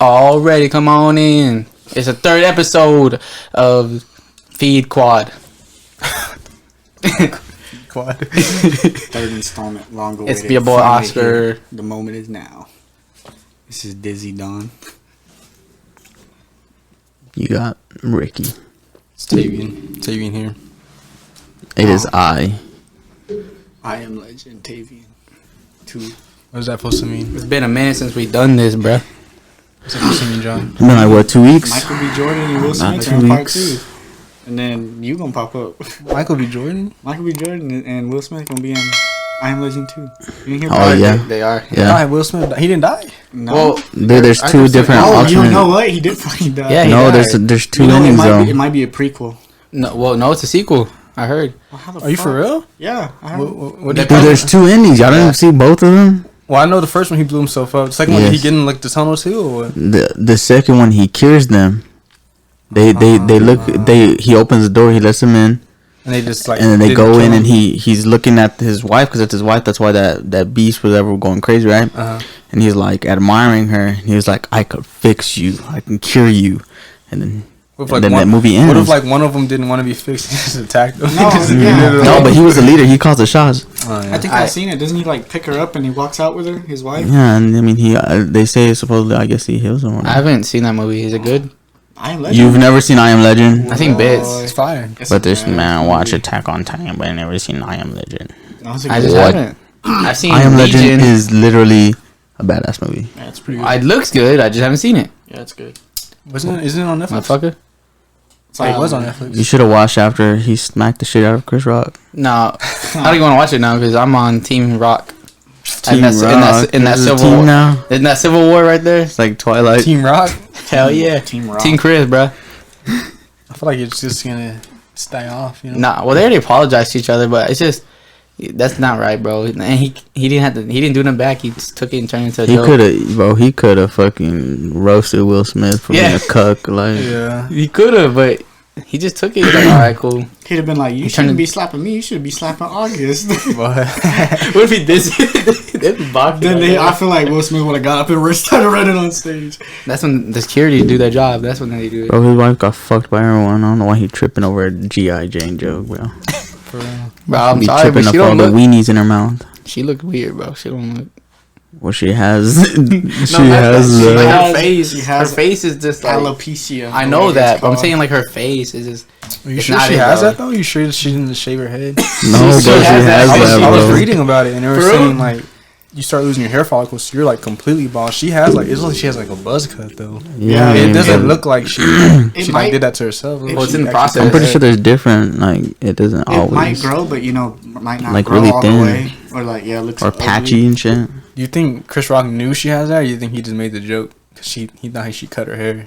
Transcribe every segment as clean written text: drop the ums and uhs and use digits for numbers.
Already, come on in. It's the third episode of Feed Quad. Quad. Third installment, long awaited. It's your boy Oscar. Here. The moment is now. This is Dizzy Don. You got Ricky. It's Tayvian. Tayvian here. It is I. I am Legend Tayvian. 2. What is that supposed to mean? It's been a minute since we done this, bruh. What's that supposed to mean, John? It's been like what, 2 weeks? Michael B. Jordan and Will Not Smith 2 are in part weeks. 2. And then you gonna pop up. Michael B. Jordan? Michael B. Jordan and Will Smith gonna be in I Am Legend 2. You didn't hear Oh, about yeah. They are. Yeah. Died. Will Smith. He didn't die. No. Well, There's I two just said- different Oh, alternate. you know what? He did fucking die. Yeah, he No, died. there's two You know, endings though. it might be a prequel. No, it's a sequel. I heard. Well, how the Are you fuck? for real? Yeah. I heard. What Dude, there's 2 endings. Y'all didn't see both of them? Well, I know the first one he blew himself up. The second one, did he Yes. get in like the tunnel too, or what? The second one, he cures them. They he opens the door, he lets them in, And they just like. and then they didn't go kill in, him? and he's looking at his wife, because it's his wife. That's why that beast was ever going crazy, right? And he's like admiring her. And he was like, I could fix you, I can cure you, and then What if, and then that movie ends. What if like one of them didn't want to be fixed? He just attacked them. No, yeah. No, but he was the leader. He calls the shots. Oh, yeah. I think I've seen it. Doesn't he like pick her up and he walks out with her, his wife? Yeah, and I mean he. They say supposedly, I guess he heals them. I haven't seen that movie. Is it good? I Am Legend. You've never seen I Am Legend? I think bits. It's fire. It's But a this bad man watch movie. Attack on Titan, but I never seen I Am Legend. No, it's a I good just What? haven't. I've seen I Am Legion. Legend is literally a badass movie. Yeah, it's pretty good. It looks good. I just haven't seen it. Yeah, it's good. Isn't it on Netflix? Motherfucker. It's It was on Netflix. You should have watched after he smacked the shit out of Chris Rock. No. How do you want to watch it now? Because I'm on Team Rock. Team Rock. In that There's a Civil team War. now. Isn't that Civil War right there? It's like Twilight. Team Rock. Hell yeah. Team Rock. Team Chris, bruh. I feel like it's just gonna stay off. You know. Nah, well, they already apologized to each other, but it's just that's not right, bro. And he didn't do nothing back. He just took it and turned it into a He joke. he could have fucking roasted Will Smith for being Yeah. a cuck. Like, Yeah. He could have, but he just took it. He's like, all right, cool. He'd have been like, you He shouldn't turned- be slapping me. You should be slapping August. But What if he did? That'd be boxing. I feel like Will Smith would have got up and started running on stage. That's when the security do their job. That's when they do it. bro, his wife got fucked by everyone. I don't know why he tripping over a G.I. Jane joke, bro. for real. Bro, I'm Be sorry, tripping but up she all don't the look. weenies in her mouth. She look weird, bro. She don't look. Well, she has. she No, has. like has- her face. she has Her face is just like. Alopecia. I know whatever that, it's but I'm called. saying like her face is just. Are you It's sure not she it, has bro. that though? You sure she didn't shave her head? No, She bro, she has that. has I was- that, I was bro. reading about it, and they were For real? saying like you start losing your hair follicles, so you're like completely bald. She has like it's like she has like a buzz cut though. Yeah, It doesn't but look like she It like might- did that to herself. Well, it's She in the actually- process. I'm pretty sure there's different. Like, it doesn't It always. might grow, but might not Like, grow really all thin. the way. Or like, yeah, it looks Or ugly. patchy and shit. Do you think Chris Rock knew she has that, or you think he just made the joke because he thought she cut her hair?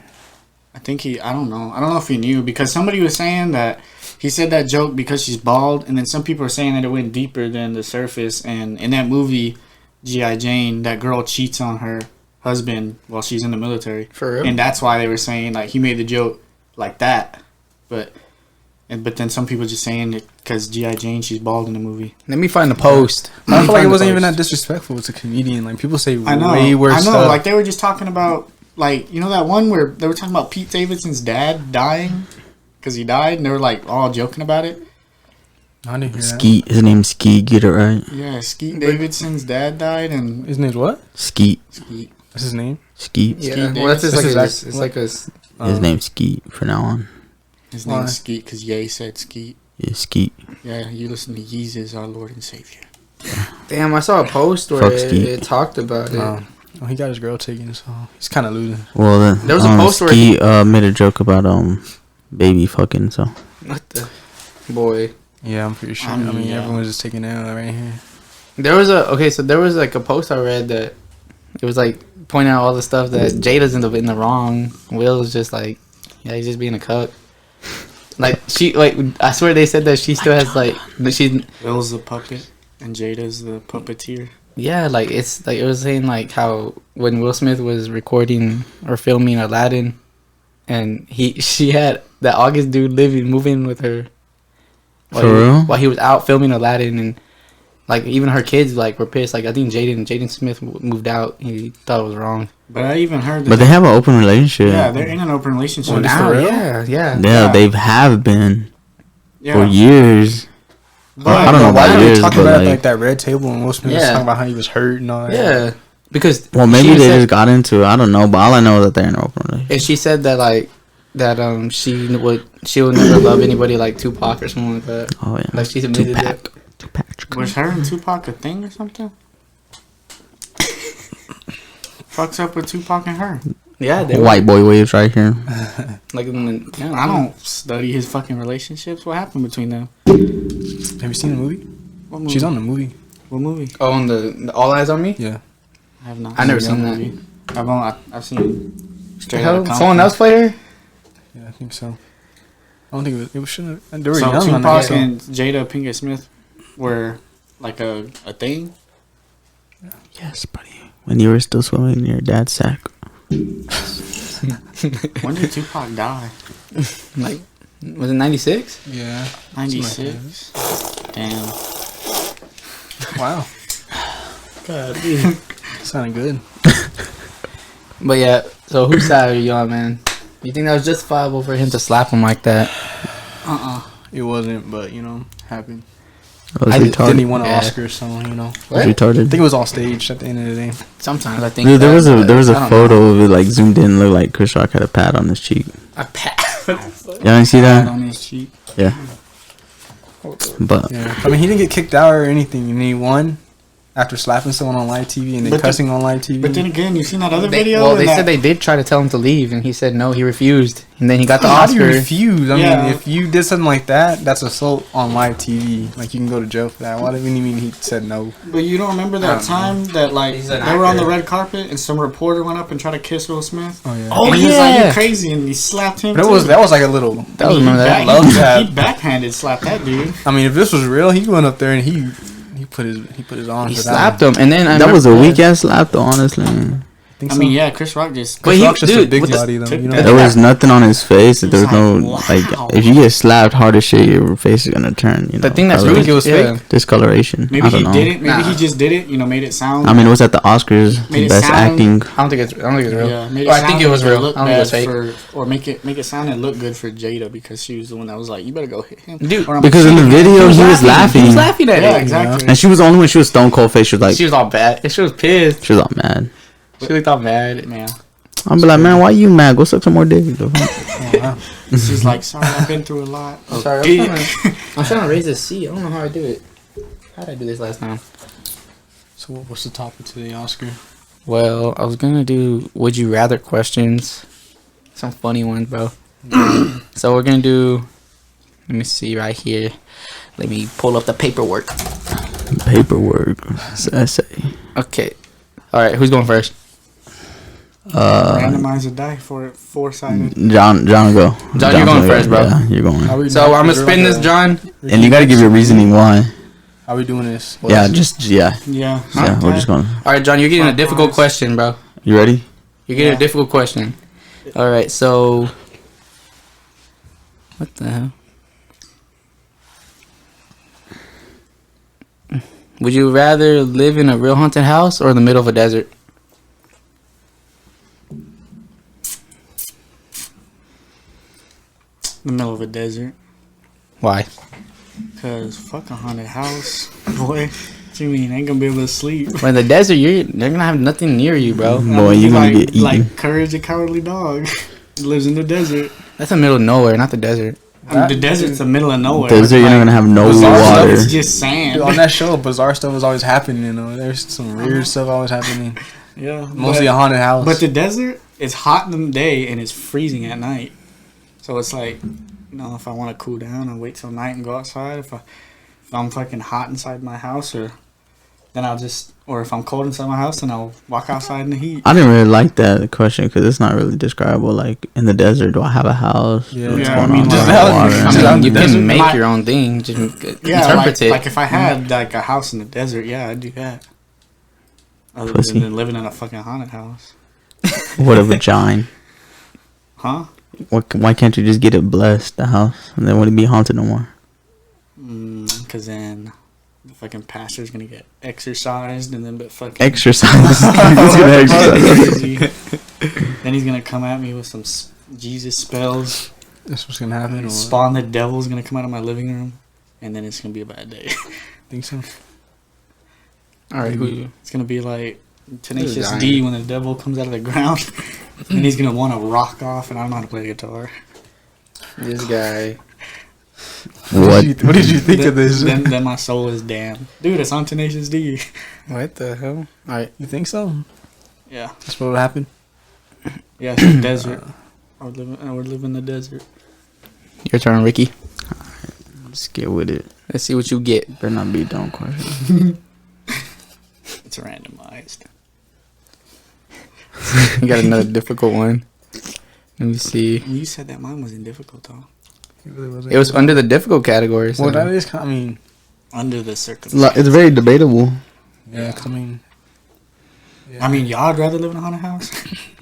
I think I don't know. I don't know if he knew because somebody was saying that he said that joke because she's bald, and then some people are saying that it went deeper than the surface. And in that movie, G.I. Jane, that girl cheats on her husband while she's in the military. For real? And that's why they were saying like he made the joke like that. But then some people just saying it because G.I. Jane, she's bald in the movie. Let me find the post. I feel like it wasn't even that disrespectful. It's a comedian. Like people say I know. way worse I know. stuff. Like they were just talking about like you know that one where they were talking about Pete Davidson's dad dying because he died, and they were like all joking about it. I didn't hear that. Skeet. His name's Skeet. Get it right. Yeah, Skeet Davidson's dad died, and His name's what? Skeet. Skeet. What's his name? Skeet. Yeah, Skeet well, that's just Davis. like This is it's like a. His name's Skeet for now on. His Why? name's Skeet because Ye said Skeet. Yeah, Skeet. Yeah, you listen to Yeezus, our Lord and Savior. Damn, I saw a post where Fuck it Skeet. talked about it. Oh, he got his girl taken, so he's kind of losing. Well, then There was a post where Skeet made a joke about baby fucking. So What the boy? Yeah, I'm pretty sure. I I mean, mean, yeah. everyone's just taking it out right here. There was like a post I read that it was like pointing out all the stuff that Jada's in the wrong. Will's just like, yeah, he's just being a cuck. Like I swear they said that she still has like that she's Will's the puppet, and Jada's the puppeteer. yeah, like it's like it was saying like how when Will Smith was recording or filming Aladdin, and she had that August dude moving with her. For real? While he was out filming Aladdin, and like even her kids like were pissed. Like I think Jaden Smith moved out. He thought it was wrong. But I even heard that. But they have an open relationship. Yeah, they're in an open relationship. Well, now, yeah. Yeah, they have been Yeah. for years. But I don't know Why about are we years, talking but about like, like that red table and Will Smith was Yeah. talking about how he was hurt and all that? Yeah. Because well, maybe she they said- just got into it. I don't know, but all I know is that they're in an open relationship. And she said that she would never love anybody like Tupac or something like that. Oh yeah, Like she admitted that. Tupac. was her and Tupac a thing or something? Fucks up with Tupac and her. Yeah, they White boy waves right here. like I don't study his fucking relationships. What happened between them? Have you seen the movie? What movie? She's on the movie. What movie? Oh, on the All Eyes on Me. Yeah. I have not. I never that seen that. movie. I've seen. Straight Hell, Outta Compton. someone else played her. Yeah, I think so. I don't think it was shouldn't have, they were So young on Tupac that. and Jada Pinkett Smith were like a thing. Yes, buddy. When you were still swimming in your dad's sack. When did Tupac die? Like, was it 96? Yeah. 96. Damn. Wow. God, Sounded good. But yeah, so whose side are you on, man? You think that was justifiable for him to slap him like that? It wasn't, but happened. It was I Didn't he retarded. won an Yeah. Oscar, so It was What? I retarded. think it was all staged at the end of the day. Sometimes I think. Dude, there that, was but a I don't photo of it like zoomed in, looked like Chris Rock had a pad on his cheek. know. A pat. Y'all didn't see that? On his cheek. Yeah. But Yeah. I mean, he didn't get kicked out or anything, and he won after slapping someone on live TV and then But cussing on live TV. But then again, you seen that other They, video? well, and they that- said they did try to tell him to leave, and he said no. He refused, and then he got the How do you Oscar. refuse? I Yeah. mean, if you did something like that, that's assault on live TV. Like, you can go to jail for that. Why do you mean he said no? But you don't remember that time that like He's they an were on the actor. red carpet and some reporter went up and tried to kiss Will Smith? Oh, yeah. Oh, And he was like, yeah. "You crazy," and he slapped him. But too. that was like a little. That was remember that. He, Love that. he backhanded slapped that dude. I mean, if this was real, he went up there and he put his arm. He for slapped that. him, and then that was a weak ass slap though, honestly. Think I so? mean, yeah, Chris Rock just. But Chris he- Rock's just a dude, big with the- body though. took You know? that- There was nothing on his face. There was no Wow. like. If you get slapped hard as shit, your face is gonna turn. You know, The thing that's color. rude, it was yeah. fake? Discoloration. Maybe I don't he know. did it. Maybe Nah. he just did it. Made it sound. I mean, it was at the Oscars, Made it best sound- acting. I don't think it's real. Yeah, made Or I sound think it was like real. look I don't think it was bad fake. or make it sound and look good for Jada because she was the one that was like, "You better go hit him." Dude, Or I'm Because in the cheating. video, he was He laughing, was laughing at Yeah, it. exactly. and she was the only one. She was stone cold face. She was like, She was all bad. She was pissed. she was all mad. She looked all mad. Man, I'll be like, man, why you mad? Go suck some more dick. Oh, wow. she's like, "Sorry, I've been through a lot." I'm sorry. Dick. I'm trying to raise this seat. I don't know how I do it. How did I do this last time? So what's the topic today, Oscar? Well, I was gonna do would you rather questions. Some funny ones, bro. So we're gonna do. Let me see right here. Let me pull up the paperwork. Paperwork. It's an essay. Okay. All right. Who's going first? Randomize a die for it, four-sided. John, go. John, you're going John's gonna first, go. bro. Yeah, you're going. So I'm gonna spin this, John. And you got to give your reasoning why. How we doing this? Yeah, yeah. Yeah. Yeah, we're just going. All right, John. You're getting a Fuck difficult Boyz. question, bro. You ready? You're getting Yeah. a difficult question. All right. So. What the hell? Would you rather live in a real haunted house or in the middle of a desert? The middle of a desert. Why? Cause fuck a haunted house, boy. What you mean? Ain't gonna be able to sleep. But in the desert, they're gonna have nothing near you, bro. Boy, you're gonna like, get eaten. like Courage the Cowardly Dog. Lives in the desert. That's the middle of nowhere, not the desert. I mean, the desert's the middle of nowhere. Desert, you're not gonna have no Bizarre stuff water. It's just sand. Dude, on that show, bizarre stuff is always happening. You know, there's some weird stuff always happening. Yeah, Mostly a haunted house. But the desert, it's hot in the day and it's freezing at night. So it's like, if I want to cool down, I wait till night and go outside. If I'm fucking hot inside my house, or if I'm cold inside my house, then I'll walk outside in the heat. I didn't really like that question because it's not really describable. Like in the desert, do I have a house? Yeah. What's Yeah, going I mean, on? just Do I have that- water? just I that- mean, you desert, can make my- your own thing. Just Yeah, interpret it. like if I had like a house in the desert, yeah, I'd do that. Other Pussy. than living in a fucking haunted house. What a vagina. Huh? Why can't you just get it blessed, the house, and then wouldn't be haunted no more? Because then fucking pastor's gonna get exercised, and then but fucking Exercise. He's gonna exercise. Then he's gonna come at me with some Jesus spells. That's what's gonna happen. Or Spawn the devil's gonna come out of my living room, and then it's gonna be a bad day. think so. All right, It's gonna be like Tenacious dying. D when the devil comes out of the ground, and he's gonna want to rock off, and I don't know how to play the guitar. this guy. What? What did you think of this? Then my soul is damned. Dude, it's on Tenacious D. What the hell? All right. You think so? Yeah. That's what would happen. Yeah, it's the desert. I would live in the desert. Your turn, Ricky. Let's get with it. Let's see what you get. Better not be a dumb question. It's randomized. You got another difficult one. Let me see. You said that mine wasn't difficult, though. It was under the difficult category. So. Well, that is. I mean, Under the circumstances. It's very debatable. yeah. I mean, yeah. I mean, y'all would rather live in a haunted house?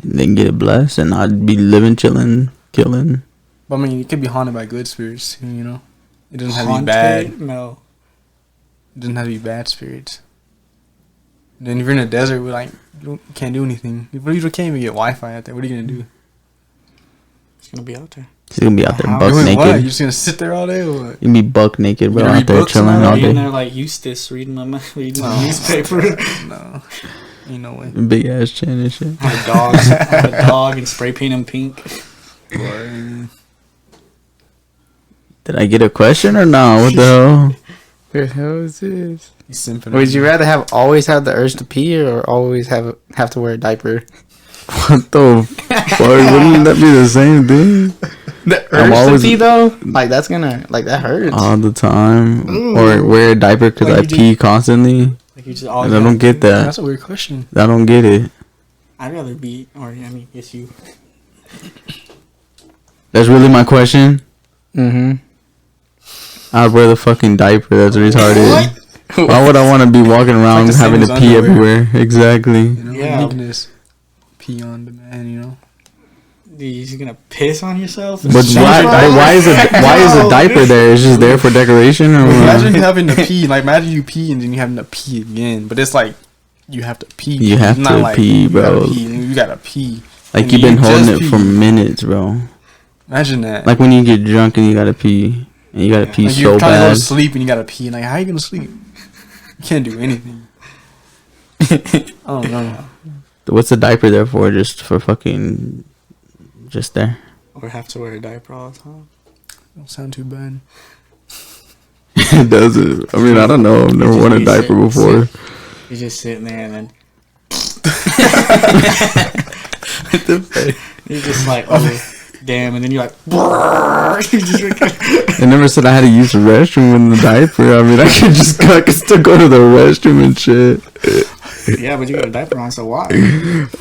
Then get blessed, and I'd be living, chilling, killing. But I mean, it could be haunted by good spirits. You know, it doesn't have to be Haunted? bad. No. It doesn't have to be bad spirits. Then if you're in a desert, we're like, you can't do anything. You can't even get Wi-Fi out there. What are you gonna do? It's gonna be out there. He's gonna be out there How- buck Doing naked. what? You're just gonna sit there all day, or what? You can be buck naked, bro, You gonna out read there books chilling and all all Being day. there like Eustace reading reading Oh. the newspaper. No, ain't no way. Big ass chin and shit. Have a dog and spray paint him pink. Did I get a question or no? What the hell? Where the hell is this? He's simping. Would you rather always have the urge to pee or always have to wear a diaper? What the fuck? Wouldn't that be the same thing? The I'm urge always- to pee though, like that's gonna that hurts. All the time. Ooh. Or wear a diaper because Like I you pee constantly. Like you just And always I don't get that. That's a weird question. I don't get it. I'd rather be, or I mean, yes, you. That's really my question? Mm-hmm. I'd wear the fucking diaper. That's retarded. Why would I want to be walking around the same having to as pee underwear. everywhere? Exactly. You know, Yeah. you can just pee on demand. You know. You're just gonna piss on yourself? But why is a diaper there? It's just there for decoration, or Imagine what? you having to pee. Like, imagine you pee and then you having to pee again. But it's like you have to pee. You have It's to not pee, you gotta bro. pee and you gotta pee. Like and you've been you holding just it for pee. minutes, bro. Imagine that. Like when you get drunk and you gotta pee, and you gotta pee Like so you're trying to go bad. to sleep and you gotta pee. Like, how you gonna sleep? You can't do anything. I don't know. What's the diaper there for? Just for fucking, just there. Or have to wear a diaper all the time? Don't sound too bad. It doesn't. I mean, I don't know. I've never worn a diaper before. You're just sitting there and then you're just like, oh, damn, and then you're like, you just I never said I had to use the restroom in the diaper. I mean, I could still go to the restroom and shit. yeah, but you got a diaper on, so why?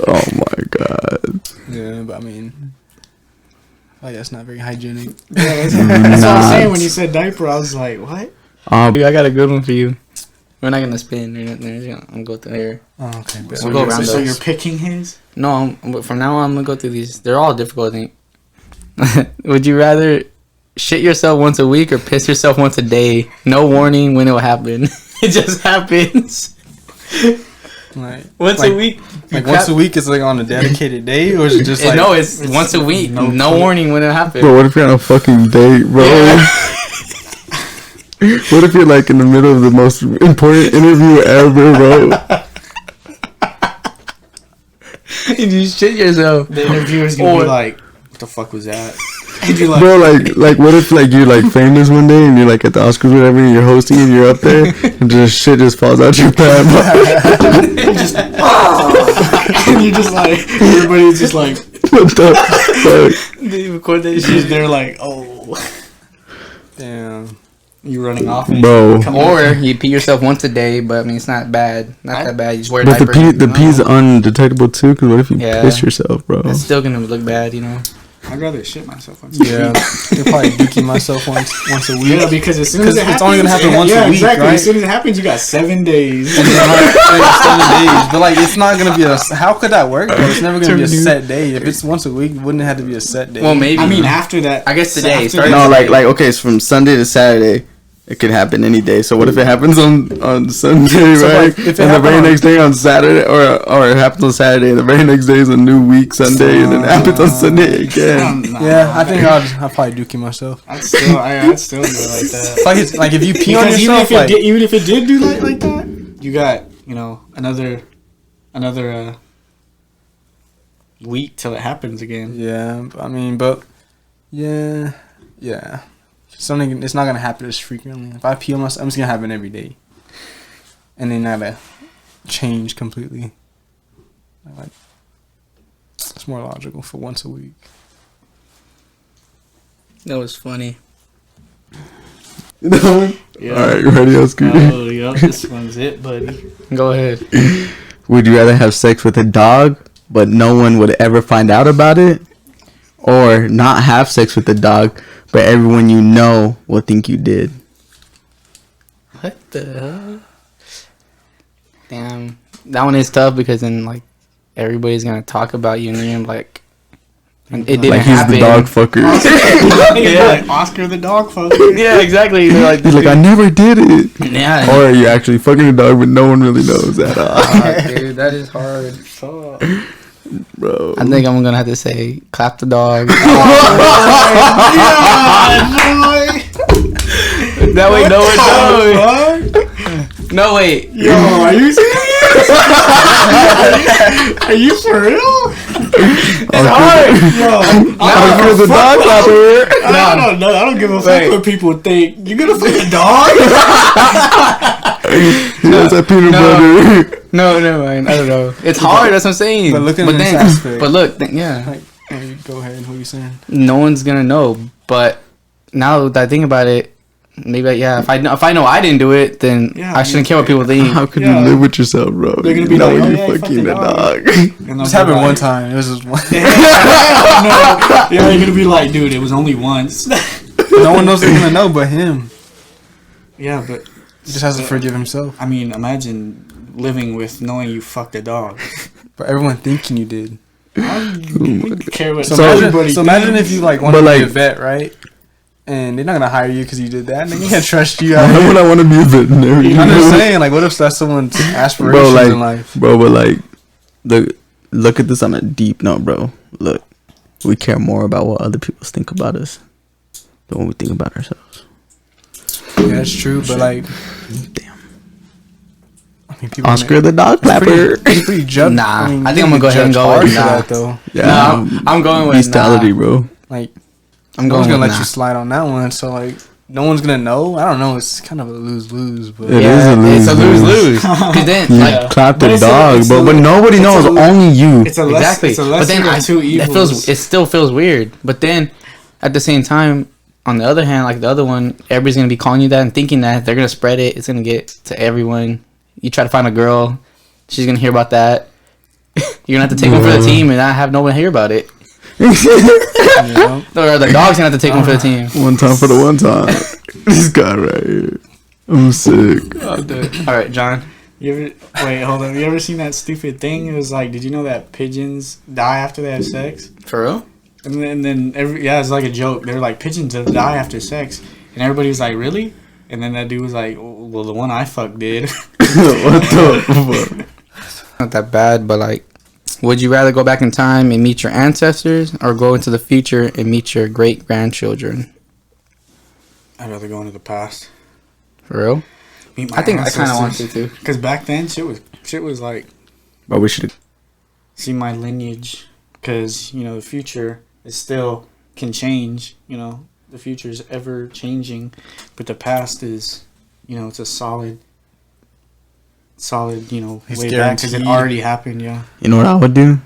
Oh my god. Yeah, but I mean, like that's not very hygienic. Yeah, that's what I'm saying. When you said diaper, I was like, what? Dude, I got a good one for you. We're not gonna spin. We're gonna go through here. Oh, okay. But We'll go around So those. you're picking his? No, from now on, I'm gonna go through these. They're all difficult, I think. Would you rather shit yourself once a week or piss yourself once a day? No warning when it will happen. It just happens. like Once a week. Like once a week is like on a dedicated day, or is it just like no, it's once a week. No warning when it happens. Bro, what if you're on a fucking date, bro? Yeah. What if you're like in the middle of the most important interview ever, bro? And you shit yourself. The interviewer's gonna be like, what the fuck was that? And you're like, Bro, like, what if like you're like famous one day and you're like at the Oscars or whatever and you're hosting and you're up there and just shit just falls out your pants? and you're just like, everybody's just like, What the fuck? They record that she's shit. there like, oh, damn. you running off, and Bro. come Or on. you pee yourself once a day, but I mean it's not bad. Not that bad. You just wear a But diaper. the pee's undetectable too, because what if you Yeah. piss yourself, bro? It's still gonna look bad, you know. I'd rather shit myself. Yeah, you're probably dookie myself once a week. Yeah, because as soon as Because it it's only gonna happen once a week, exactly. right? As soon as it happens, you got 7 days. 7 days, but like it's not gonna be a. How could that work? Bro? It's never gonna be a set day. If it's once a week, wouldn't it have to be a set day? Well, maybe. I mean, after that, I guess today. after Starting that- No, like okay, it's from Sunday to Saturday. It could happen any day. So what if it happens on Sunday, So, right? like, if it and the very happened next day on Saturday, or it happens on Saturday, and the very next day is a new week, Sunday, and then it happens on Sunday again. Yeah, I think I'll probably dookie myself. I'd still do it like that. Like if you pee on Because yourself, even if it did do like that, you got another week till it happens again. yeah. I mean, but yeah. Something, it's not gonna happen as frequently. If I pee on myself, it's gonna happen every day, and then I gotta change completely. Like, it's more logical for once a week. That was funny. Yeah. All right, you ready, Oscar? Oh, yeah, this one's it, buddy. Go ahead. Would you rather have sex with a dog, but no one would ever find out about it, or not have sex with a dog, but everyone you know will think you did? What the hell? Damn. That one is tough because then, like, everybody's gonna talk about you and you're like, it didn't Like he's happen. the dog fucker. Yeah, Oscar the dog fucker. Yeah, exactly. They're like, He's like, I never did it. yeah. Or you're actually fucking a dog, but no one really knows at all. Dude, that is hard. Fuck. Bro. I think I'm gonna have to say, clap the dog. Yeah, That way, no one knows. boy. No, wait. Yo, are you serious? Are you for real? It's hard. Yo, Oscar the dog clapper. I don't know. I don't give a fuck Wait. what people think. You gonna fuck a dog? That's a peanut butter. No, never mind. I don't know. It's hard. That's what I'm saying. But look at this then, aspect. but look, yeah. Like, hey, go ahead. What are you saying? No one's gonna know. But now that I think about it, maybe if I know I didn't do it, then Yeah, I shouldn't care what people think. How could Yeah. you live with yourself, bro? They're gonna You be know like, when oh, you're yeah, you fucking a fucked a dog. This happened one time. It was just one. Yeah, you're gonna be like, dude, it was only once. No one knows they're gonna know but him. Yeah, but He just has to forgive himself. I mean, imagine living with knowing you fucked a dog. But everyone thinking you did. I don't care what So, everybody imagine thinks. if you like want But, to be a like- vet, right? And they're not gonna hire you because you did that. And they can't trust you. Why would I want to be a veterinarian? I'm just saying, like, what if that's someone's aspirations Bro, in life? but like, look at this on a deep note, bro. Look, we care more about what other people think about us than what we think about ourselves. Yeah, that's true. But like, Damn. I mean, people Oscar the dog clapper. It's pretty judge. Nah, mean, I think you I'm gonna go ahead and judge go hard with for nah. that though. Yeah, No, I'm going with bestiality, nah. bro. Like, I'm no one's going gonna with let you slide on that one. So like, no one's gonna know. I don't know. It's kind of a lose-lose. But It is a It's a lose-lose. lose-lose. 'Cause then, You like, clap But the it's a- dog, it's but a- nobody it's knows. a- Only you. It's a less, exactly. It's a But lesser then of two evils. it still feels weird. But then, at the same time, on the other hand, like the other one, everybody's gonna be calling you that and thinking that they're gonna spread it. It's gonna get to everyone. You try to find a girl, she's gonna hear about that. You're gonna have to take one for the team and not have no one hear about it. you know? Or the dog's gonna have to take one for the team. One time for the one time. This guy right here. I'm sick. All right, John. Wait, hold on. You ever seen that stupid thing? It was like, did you know that pigeons die after they have sex? For real? And then it's like a joke. They're like, pigeons die after sex, and everybody was like, really? And then that dude was like, well, the one I fucked did. What the fuck? Not that bad, but like, would you rather go back in time and meet your ancestors, or go into the future and meet your great grandchildren? I'd rather go into the past. For real? Meet my I think I kind of want ancestors. to too. Cause back then, shit was like, But we should. see my lineage. Cause the future is still can change. The future is ever changing, but the past is, it's a solid. It's Way back because it guaranteed. already happened. Yeah. You know what I would do?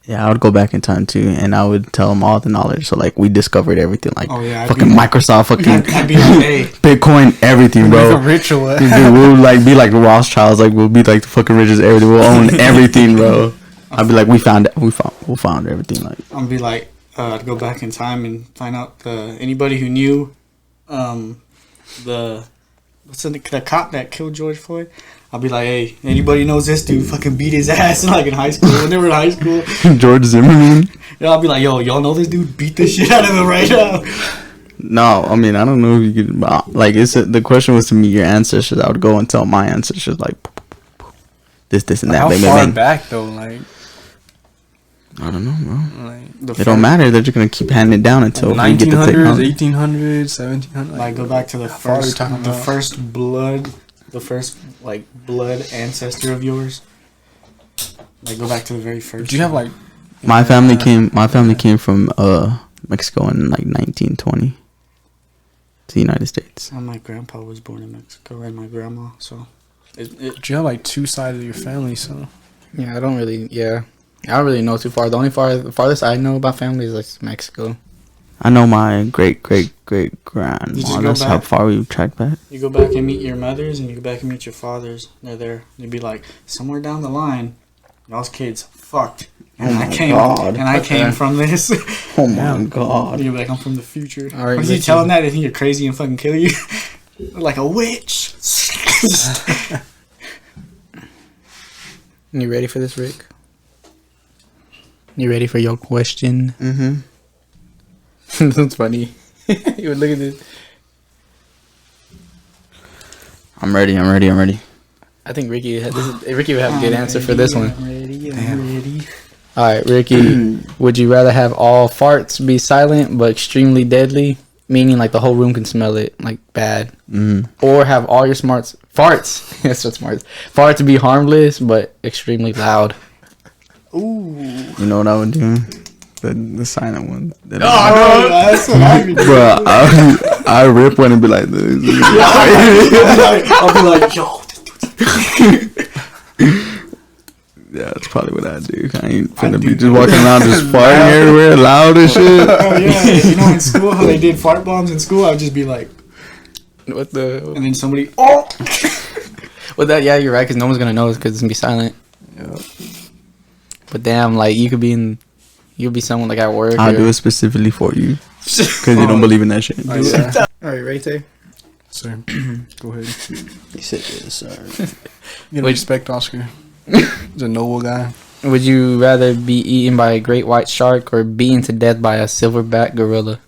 Yeah, I would go back in time too, and I would tell them all the knowledge. So like, we discovered everything, like Oh yeah. fucking Microsoft, fucking I'd be like, hey. Bitcoin, everything, Make a bro. ritual. Dude, we'll like be like the Rothschilds, like we'll be like the fucking richest, everything. We'll own everything, bro. I'd be like, we found everything, like. I'd be like, I'd go back in time and find out anybody who knew, the cop that killed George Floyd. I'll be like, hey, anybody knows this dude fucking beat his ass like in high school when they were in high school. George Zimmerman. I'll be like, yo, y'all know this dude beat the shit out of him right now. No, I mean, I don't know if you could. Like, the question was to meet your ancestors. I would go and tell my ancestors, like, this, and that. How Bang, far bang, bang. back though? Like, I don't know, bro. like It don't matter. They're just gonna keep handing it down until we get the 1900s, technology. 1800s, 1700s. Like, go back to the how far are we first, talking about? the first like blood ancestor of yours. Like, go back to the very first. Do you have like My family came from Mexico in like 1920 to the United States. Well, my grandpa was born in Mexico and my grandma, so Do you have like two sides of your family? So Yeah, I don't really know too far. The farthest I know about family is like Mexico. I know my great You just grandma. go That's how back? far we track back. you go back and meet your mothers, and you go back and meet your fathers. They're there. You'd be like, somewhere down the line, y'all's kids fucked. And Oh I my came, God. and I came from this. Oh my god. You're like, I'm from the future. All right, What is he Ricky. telling that? They think you're crazy and fucking kill you? Like a witch. You ready for this, Rick? You ready for your question? Mm-hmm. That's funny. You would look at this. I'm ready. I think Ricky would have a good answer for this one. I'm ready. All right, Ricky. Would you rather have all farts be silent but extremely deadly, meaning like the whole room can smell it, like bad, or have all your farts? That's what farts be harmless but extremely loud? Ooh. You know what I would do? The silent one. Oh, no, that's what I would do. Bro, I rip one and be like this. I'll be like, yo. Yeah, that's probably what I do. I ain't finna be just walking around just farting everywhere, loud and shit. Oh, yeah. You know, in school, how they did fart bombs in school, I would just be like, What the? and then somebody, oh. Well, that yeah, you're right, because no one's gonna know because it's gonna be silent. yeah. But damn, like you could be someone like at work. I'll do it specifically for you because you don't believe in that shit. All right, sir. All right, right there. Sir, go ahead. You said yes, sir. You know, Wait. respect Oscar. He's a noble guy. Would you rather be eaten by a great white shark or beaten to death by a silverback gorilla?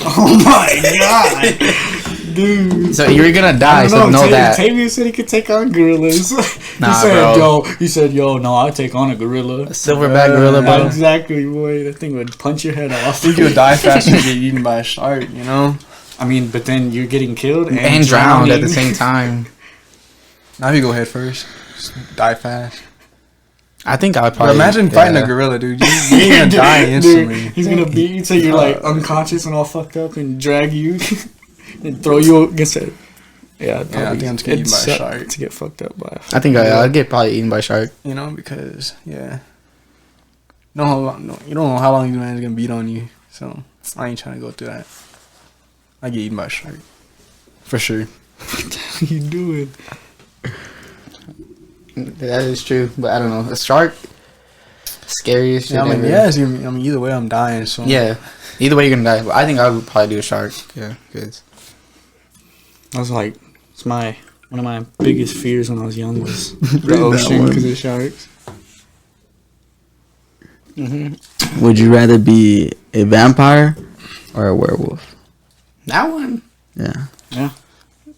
Oh my god. Dude. So you're gonna die, I so don't know that. Tayvian said he could take on gorillas. Nah, he said, yo, no, I'll take on a gorilla. A silverback gorilla, Yeah, bro. exactly, boy. That thing would punch your head off. I think you'll die faster than get eaten by a shark, you know? I mean, but then you're getting killed And drowned at the drowning. same time. Now you go head first. Just die fast. I think I would But probably. imagine fighting a gorilla, dude. You're gonna die instantly. Dude, he's gonna beat you till you're like unconscious and all fucked up and drag you and throw you against it. Yeah, Yeah, I think I'm just getting eaten by a shark. to get fucked up by. I think I'd get probably eaten by a shark. You know, because, yeah. You don't know how long this man's gonna beat on you. So, I ain't trying to go through that. I get eaten by a shark. For sure. What are you doing? That is true, but I don't know. A shark, scariest shit Yeah, I mean, ever. yeah, it's gonna be, I mean, either way, I'm dying. So Yeah. Either way, you're gonna die. But I think I would probably do a shark. Yeah, cause I was like, it's one of my biggest fears when I was young was Read the that ocean one. because of sharks. Would you rather be a vampire or a werewolf? that one. Yeah. Yeah.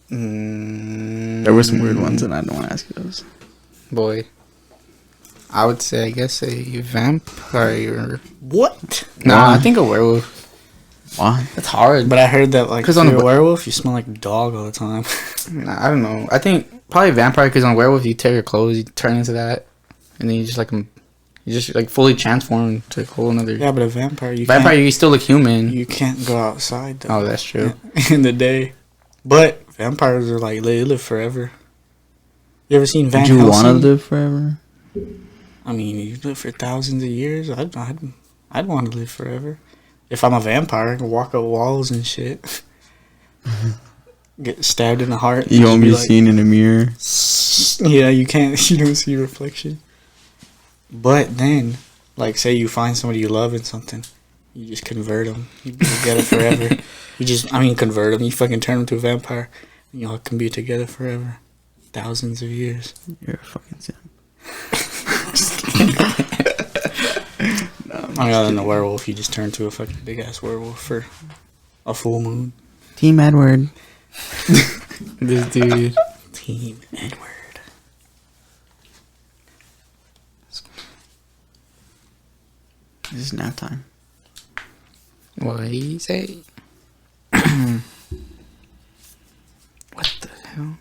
Mm, There were some weird ones, and I don't want to ask you those. Boy, I would say I guess a vampire. What? Nah, I think a werewolf. Why? It's hard, But I heard that like 'Cause if on you're the- a werewolf, you smell like a dog all the time. nah, I don't know. I think probably vampire because on werewolf you tear your clothes, you turn into that, and then you just like fully transform to a whole another. Yeah, but a vampire, Vampire, you still look human. you can't go outside though. Oh, that's true. In the day. But vampires are like they live forever. You ever seen Van Would you want to Helsing? live forever? I mean, you live for thousands of years. I'd want to live forever. If I'm a vampire, I can walk up walls and shit. Get stabbed in the heart. You won't Just be like, seen in a mirror. Yeah, you can't. You don't see your reflection. But then, like, say you find somebody you love in something, you just convert them. You be together forever. Convert them. You fucking turn them to a vampire. And y'all can be together forever, thousands of years. You're a fucking simp. Other than the werewolf, you just turn to a fucking big ass werewolf for A full moon. Team Edward. This dude. Team Edward. This is nap time. What did he say? What the hell?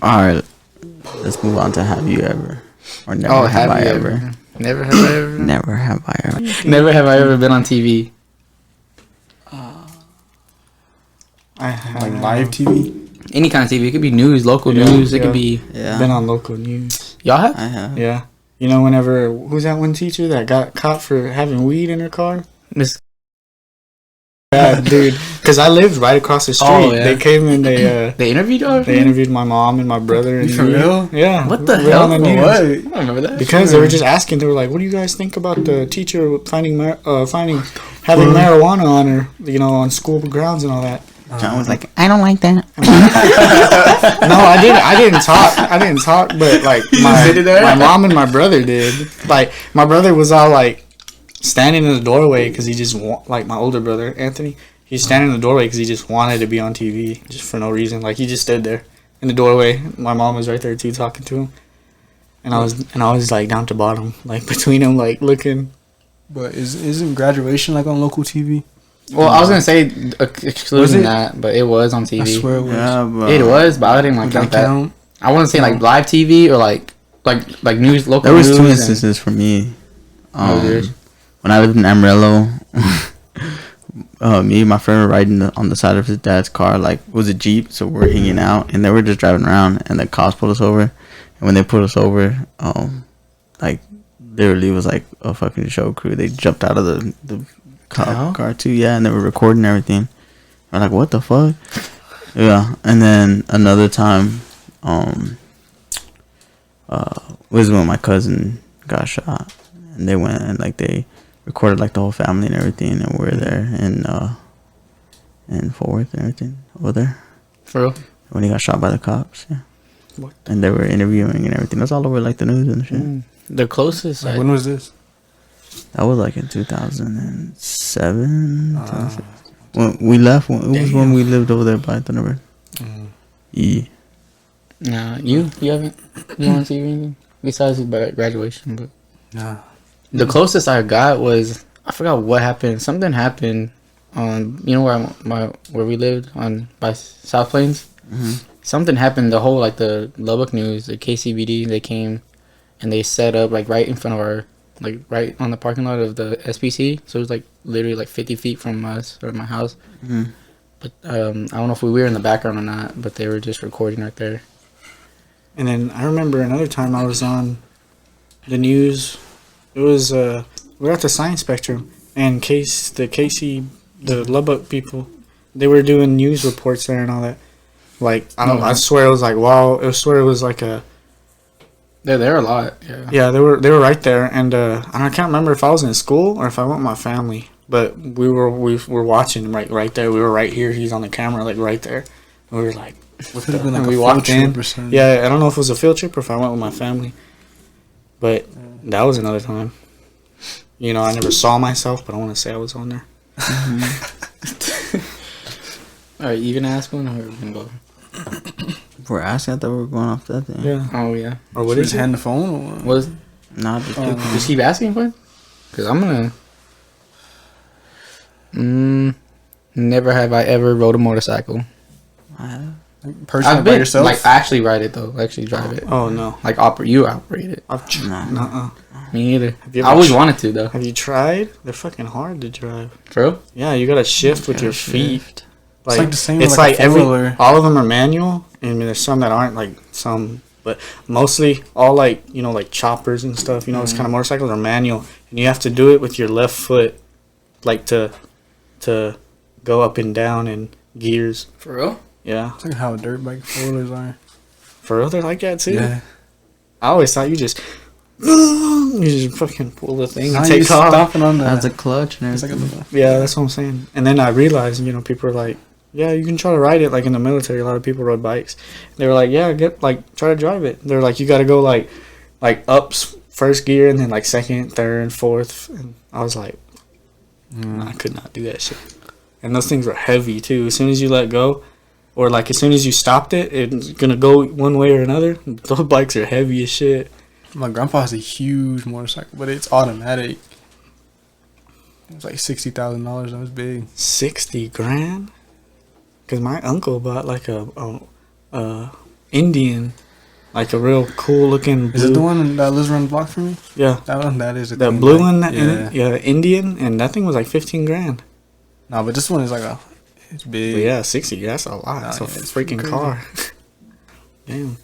Alright. Let's move on to have you ever. Or never Oh, have I ever. Never have I ever. Never have I ever. Never have I ever been on TV. I have Like live TV. Any kind of TV. It could be news, local Yeah, news. It yeah. could be. Yeah. been on local news. Y'all have? I have. Yeah. You know, whenever who's that one teacher that got caught for having weed in her car? Miss. Yeah, dude. Because I lived right across the street. Oh, yeah. They came and They interviewed y'all? they interviewed my mom and my brother. And For me. real? Yeah. What the We're hell? on the news. What? I don't remember that. Because they were just asking. They were like, "What do you guys think about the teacher finding having marijuana on her? You know, on school grounds and all that." John was like, I don't like that. No, I didn't talk. But like my mom and my brother did. Like my brother was all like standing in the doorway because he just like my older brother Anthony. He's standing in the doorway because he just wanted to be on TV just for no reason. Like he just stood there in the doorway. My mom was right there too, talking to him. And I was like down to bottom, like between them, like looking. But isn't graduation like on local TV? Well, I was gonna say excluding Was it? that, but it was on TV. I swear it was. Yeah, but It was, but I didn't like Would count that that. count? I want to say like live TV or like news, local there was news. two and- instances for me. Oh, there's- When I lived in Amarillo, me and my friend were riding on the side of his dad's car. Like, it was a Jeep, so we're hanging out, and they were just driving around, and the cops pulled us over. And when they pulled us over, like, literally it was like a fucking show crew. They jumped out of the cop car too, yeah, and they were recording everything. We're like, what the fuck? Yeah, and then another time, was when my cousin got shot, and they went and like they recorded like the whole family and everything, and we were there in Fort Worth and everything over there For real? when he got shot by the cops. Yeah, What? and they were interviewing and everything. That's all over like the news and shit. The closest. Like, when was this? That was like in 2007. When we left, it was when we lived over there by Thunderbird. Yeah. Nah, you haven't. You want to see anything besides graduation? But Nah. the closest I got was I forgot what happened. Something happened on where we lived on by South Plains. Something happened. The whole like the Lubbock News, the KCBD, they came and they set up like right in front of our like right on the parking lot of the SPC. So it was like literally like 50 feet from us or my house. But I don't know if we were in the background or not. But they were just recording right there. And then I remember another time I was on the news. It was we were at the Science Spectrum, and the Lubbock people, they were doing news reports there and all that. Like I swear it was like wow. I swear it was like a. They're there a lot. Yeah. Yeah, they were right there, and I can't remember if I was in school or if I went with my family, but we were watching right there. We were right here. He's on the camera, like right there. And we were like, what Could have been like and a we field walked trip in. or something. Yeah, I don't know if it was a field trip or if I went with my family, but that was another time. You know, I never saw myself, but I want to say I was on there. All right, you gonna ask one or we're gonna go? We're asking that we were going off that thing. Yeah. Oh yeah. Or what Should is just it? hand the phone or what? What is? Nah, just Just keep asking for it? Because I'm gonna. Never have I ever rode a motorcycle. Personally I've by been yourself? like actually ride it though. Actually drive it. Oh no. Like you operate it. Nuh-uh. Me neither. you I ever always wanted to though. Have you tried? They're fucking hard to drive. For real? Yeah, you gotta shift with your feet. It's like the same with It's like like a four-wheeler. all of them are manual. I mean, there's some that aren't, like some, but mostly all like like choppers and stuff. This kind of motorcycles are manual, and you have to do it with your left foot, like to go up and down in gears. For real? Yeah, It's like how dirt bike four-wheelers are. for real, they're like that too. Yeah. I always thought you just fucking pull the thing Now and you take off. stopping on the... has a clutch and It's like a everything. little... Yeah, that's what I'm saying. And then I realized, people are like, yeah, you can try to ride it. Like in the military, a lot of people rode bikes. They were like, yeah, try to drive it. They're like, you got to go like up first gear and then like second, third, fourth. And I was like, I could not do that shit. And those things were heavy too. As soon as you let go, or like as soon as you stopped it, it's gonna go one way or another. Those bikes are heavy as shit. My grandpa has a huge motorcycle, but it's automatic. It was like $60,000. That was big. 60 grand? Because my uncle bought like a Indian, like a real cool looking blue. Is it the one that lives around the block from me? Yeah. That is a That thing, blue like, one, yeah. Indian, and that thing was like 15 grand. No, but this one is like it's big. But yeah, 60, that's a lot. It's a it's freaking crazy. car. Damn.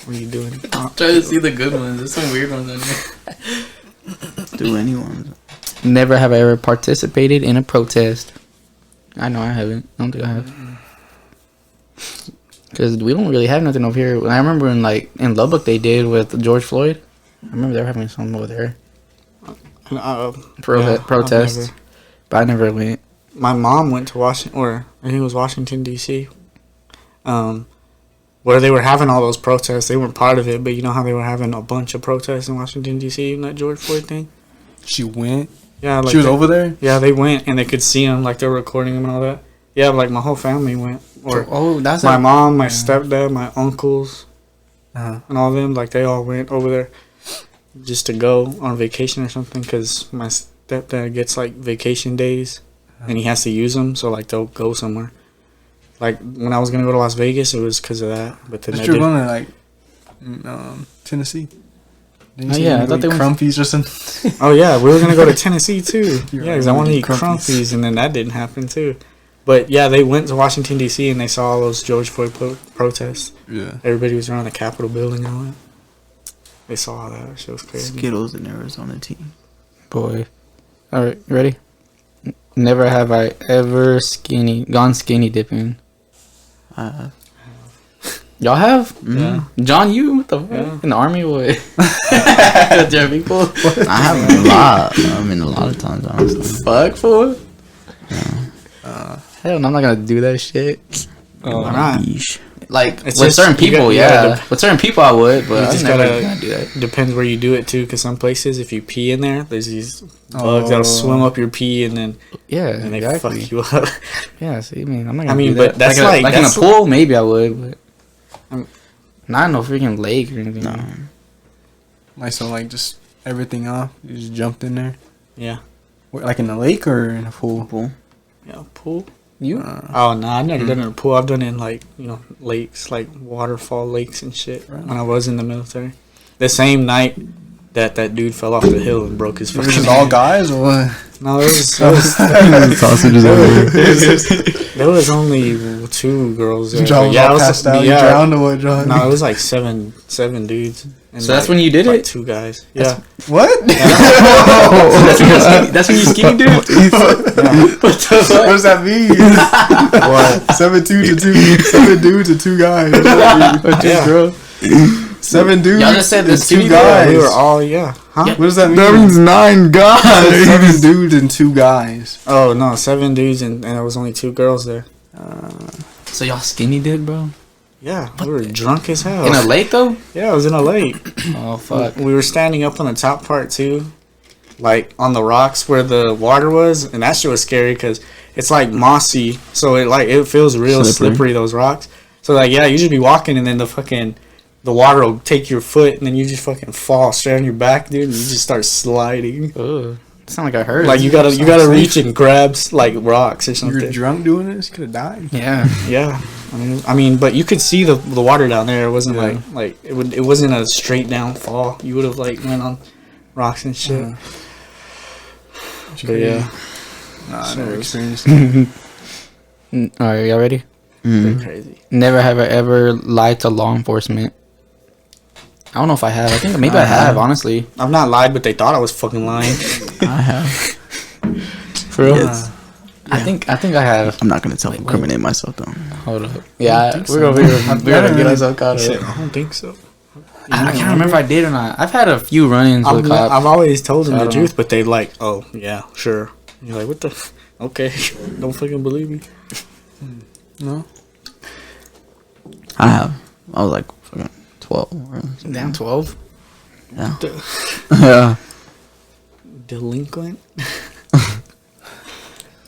What are you doing? I'm trying to see the good ones. There's some weird ones on there. Do anyone? Never have I ever participated in a protest. I know I haven't. I don't think I have. Because we don't really have nothing over here. I remember in Lubbock they did with George Floyd. I remember they were having something over there. Protest. But I never went. My mom went to Washington, or I think it was Washington, D.C., where they were having all those protests. They weren't part of it, but you know how they were having a bunch of protests in Washington, D.C., in that George Floyd thing? She went. Yeah, like she was over there. Yeah, they went and they could see them, like they were recording them and all that. Yeah, like my whole family went. Or that's my mom, my stepdad, my uncles, and all of them. Like they all went over there just to go on vacation or something. Because my stepdad gets like vacation days, and he has to use them. So like they'll go somewhere. Like when I was gonna go to Las Vegas, it was because of that. But then you're going to like Tennessee. Oh yeah, I thought they were Crumpies or something. Oh yeah, we were gonna go to Tennessee too. Yeah, because I wanted to eat Crumpies, and then that didn't happen too. But yeah, they went to Washington D.C. and they saw all those George Floyd protests. Yeah, everybody was around the Capitol building and all that. They saw all that. Shit was crazy. Skittles in Arizona team. Boy, all right, you ready? Never have I ever gone skinny dipping. Y'all have? Yeah. John, you? What the fuck? Yeah. In the army? What? Jeremy, cool. I have a lot. I mean, a lot of times, honestly. Fuck, fool. Yeah. Hell no, I'm not gonna do that shit. Why not? Like, It's with just- certain you people, got- yeah. With certain people, I would, but You I'm just never gotta- gonna do that. Depends where you do it too, because some places, if you pee in there, there's these bugs that'll swim up your pee and then Yeah, and they exactly. fuck you up. Yeah, see, I mean, I'm not gonna I mean, do that. but that's like in a that's pool, maybe I would, but Um, not in no freaking lake or anything. No. like so, like just everything off. You just jumped in there. Yeah. Like in a lake or in a pool? Yeah, pool. You? Oh no, I've never done it in a pool. I've done it in like lakes, like waterfall lakes and shit. Right. When I was in the military, the same night that dude fell off the hill and broke his Was fucking. it all guys or what? No, Sausages there was only 2 girls there. John but was yeah, all it was, passed out. yeah. You drowned or what, John? No, it was like seven dudes. And So that's when you did like it? 2 guys. Yeah. What? That's when you skinny dude? What the fuck? What does that mean? What? 7 dudes and 2 guys. What does that mean? Yeah. Girl. 7 dudes. Y'all just said the and skinny 2 dude. guys. We were all Huh? Yeah. What does that mean? That means 9 guys. 7 dudes and 2 guys. Oh no, 7 dudes and there was only 2 girls there. So y'all skinny did, bro? Yeah, we were drunk as hell. In a lake, though? Yeah, I was in a lake. Oh, fuck. We were standing up on the top part too, like on the rocks where the water was, and that shit was scary because it's like mossy, so it feels real slippery those rocks. So like yeah, you just be walking and then the water will take your foot and then you just fucking fall straight on your back, dude, and you just start sliding. Ugh. It sound like I heard. Like you gotta reach and grab like rocks or You something. were drunk doing this? You could have died. Yeah. Yeah, I mean, but you could see the water down there. It wasn't Yeah. like it wasn't a straight down fall. You would have like went on rocks and shit. But yeah, Nah, I So never it's- experienced it. Alright, y'all ready? pretty crazy. Never have I ever lied to law enforcement. I don't know if I have. I think maybe I have, honestly. I've not lied, but they thought I was fucking lying. I have. For real? Yes. I think I have. I'm not gonna self-incriminate myself though. Hold up. Yeah, think we're so. over here. We're gonna get ourselves caught I said, up. I don't think so. I can't remember if I did or not. I've had a few run-ins with cops. I've always told them I the don't truth, but they like, oh yeah, sure. You're like, what the? Okay, don't fucking believe me. No? I have. I was like fucking 12. Down 12. Yeah. Yeah. Delinquent.